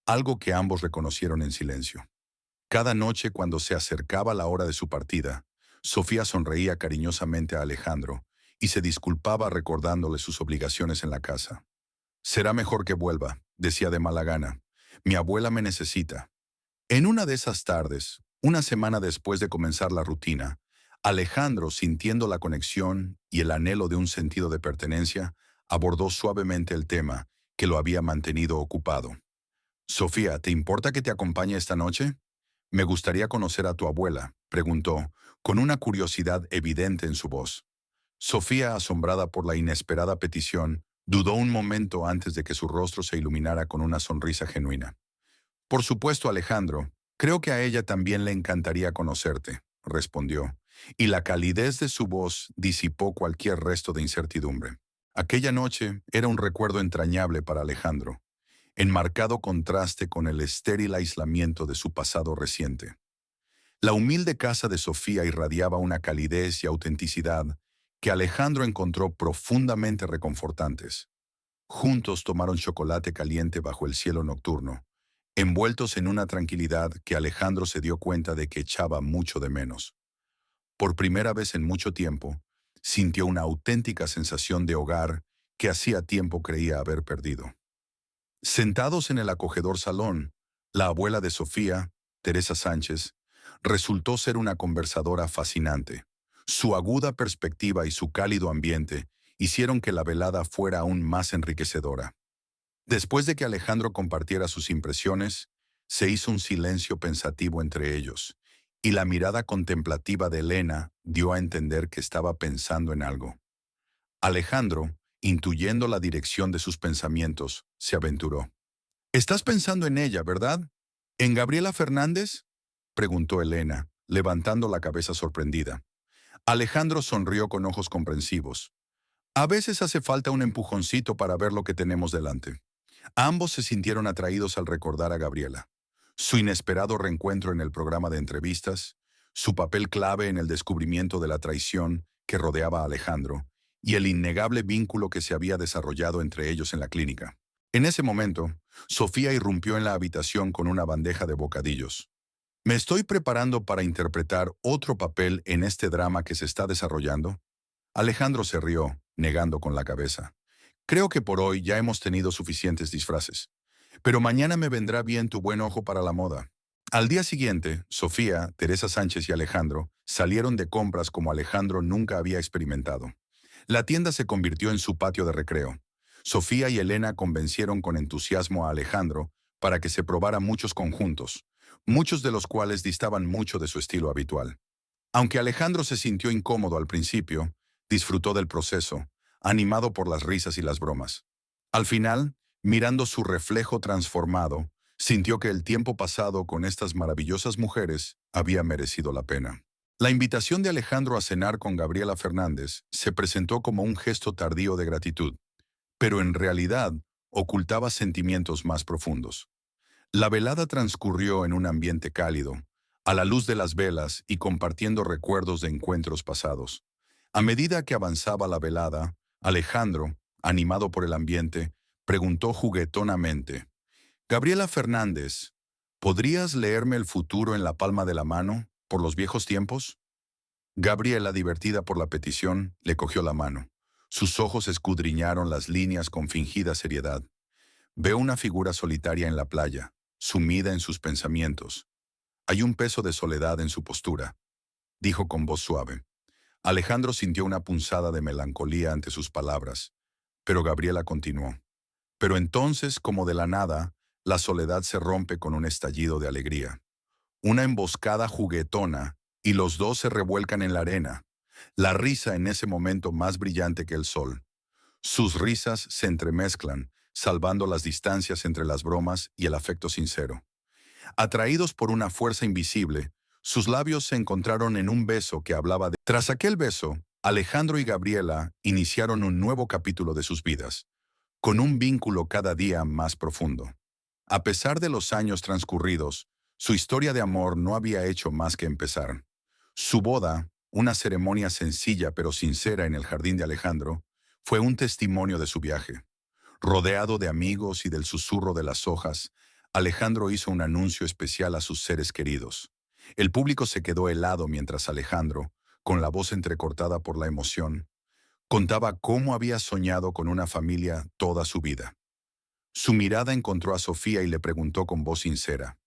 algo que ambos reconocieron en silencio. Cada noche, cuando se acercaba la hora de su partida, Sofía sonreía cariñosamente a Alejandro y se disculpaba recordándole sus obligaciones en la casa. «Será mejor que vuelva», decía de mala gana. «Mi abuela me necesita». En una de esas tardes, una semana después de comenzar la rutina, Alejandro, sintiendo la conexión y el anhelo de un sentido de pertenencia, abordó suavemente el tema que lo había mantenido ocupado. Sofía, ¿te importa que te acompañe esta noche? Me gustaría conocer a tu abuela, preguntó, con una curiosidad evidente en su voz. Sofía, asombrada por la inesperada petición, dudó un momento antes de que su rostro se iluminara con una sonrisa genuina. Por supuesto, Alejandro, creo que a ella también le encantaría conocerte, respondió, y la calidez de su voz disipó cualquier resto de incertidumbre. Aquella noche era un recuerdo entrañable para Alejandro, en marcado contraste con el estéril aislamiento de su pasado reciente. La humilde casa de Sofía irradiaba una calidez y autenticidad que Alejandro encontró profundamente reconfortantes. Juntos tomaron chocolate caliente bajo el cielo nocturno, envueltos en una tranquilidad que Alejandro se dio cuenta de que echaba mucho de menos. Por primera vez en mucho tiempo, sintió una auténtica sensación de hogar que hacía tiempo creía haber perdido. Sentados en el acogedor salón, la abuela de Sofía, Teresa Sánchez, resultó ser una conversadora fascinante. Su aguda perspectiva y su cálido ambiente hicieron que la velada fuera aún más enriquecedora. Después de que Alejandro compartiera sus impresiones, se hizo un silencio pensativo entre ellos, y la mirada contemplativa de Elena dio a entender que estaba pensando en algo. Alejandro, intuyendo la dirección de sus pensamientos, se aventuró. «Estás pensando en ella, ¿verdad? ¿En Gabriela Fernández?», preguntó Elena, levantando la cabeza sorprendida. Alejandro sonrió con ojos comprensivos. «A veces hace falta un empujoncito para ver lo que tenemos delante». Ambos se sintieron atraídos al recordar a Gabriela. Su inesperado reencuentro en el programa de entrevistas, su papel clave en el descubrimiento de la traición que rodeaba a Alejandro, y el innegable vínculo que se había desarrollado entre ellos en la clínica. En ese momento, Sofía irrumpió en la habitación con una bandeja de bocadillos. «Me estoy preparando para interpretar otro papel en este drama que se está desarrollando». Alejandro se rió, negando con la cabeza. «Creo que por hoy ya hemos tenido suficientes disfraces. Pero mañana me vendrá bien tu buen ojo para la moda». Al día siguiente, Sofía, Teresa Sánchez y Alejandro salieron de compras como Alejandro nunca había experimentado. La tienda se convirtió en su patio de recreo. Sofía y Elena convencieron con entusiasmo a Alejandro para que se probara muchos conjuntos, muchos de los cuales distaban mucho de su estilo habitual. Aunque Alejandro se sintió incómodo al principio, disfrutó del proceso, animado por las risas y las bromas. Al final, mirando su reflejo transformado, sintió que el tiempo pasado con estas maravillosas mujeres había merecido la pena. La invitación de Alejandro a cenar con Gabriela Fernández se presentó como un gesto tardío de gratitud, pero en realidad ocultaba sentimientos más profundos. La velada transcurrió en un ambiente cálido, a la luz de las velas y compartiendo recuerdos de encuentros pasados. A medida que avanzaba la velada, Alejandro, animado por el ambiente, preguntó juguetonamente: «Gabriela Fernández, ¿podrías leerme el futuro en la palma de la mano, por los viejos tiempos?». Gabriela, divertida por la petición, le cogió la mano. Sus ojos escudriñaron las líneas con fingida seriedad. «Veo una figura solitaria en la playa, sumida en sus pensamientos. Hay un peso de soledad en su postura», dijo con voz suave. Alejandro sintió una punzada de melancolía ante sus palabras, pero Gabriela continuó. «Pero entonces, como de la nada, la soledad se rompe con un estallido de alegría. Una emboscada juguetona, y los dos se revuelcan en la arena. La risa en ese momento más brillante que el sol. Sus risas se entremezclan, salvando las distancias entre las bromas y el afecto sincero. Atraídos por una fuerza invisible, sus labios se encontraron en un beso que hablaba de... Tras aquel beso, Alejandro y Gabriela iniciaron un nuevo capítulo de sus vidas, con un vínculo cada día más profundo. A pesar de los años transcurridos, su historia de amor no había hecho más que empezar. Su boda, una ceremonia sencilla pero sincera en el jardín de Alejandro, fue un testimonio de su viaje. Rodeado de amigos y del susurro de las hojas, Alejandro hizo un anuncio especial a sus seres queridos. El público se quedó helado mientras Alejandro, con la voz entrecortada por la emoción, contaba cómo había soñado con una familia toda su vida. Su mirada encontró a Sofía y le preguntó con voz sincera: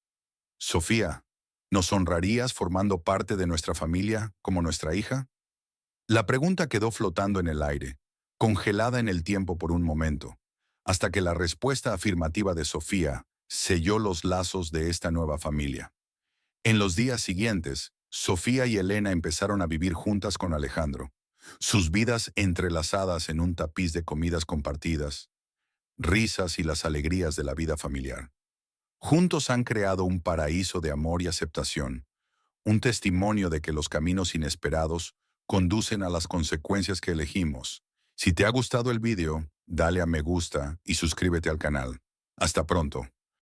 «Sofía, ¿nos honrarías formando parte de nuestra familia como nuestra hija?». La pregunta quedó flotando en el aire, congelada en el tiempo por un momento. hasta que la respuesta afirmativa de Sofía selló los lazos de esta nueva familia. En los días siguientes, Sofía y Elena empezaron a vivir juntas con Alejandro, sus vidas entrelazadas en un tapiz de comidas compartidas, risas y las alegrías de la vida familiar. Juntos han creado un paraíso de amor y aceptación, un testimonio de que los caminos inesperados conducen a las consecuencias que elegimos. Si te ha gustado el video, dale a me gusta y suscríbete al canal. Hasta pronto.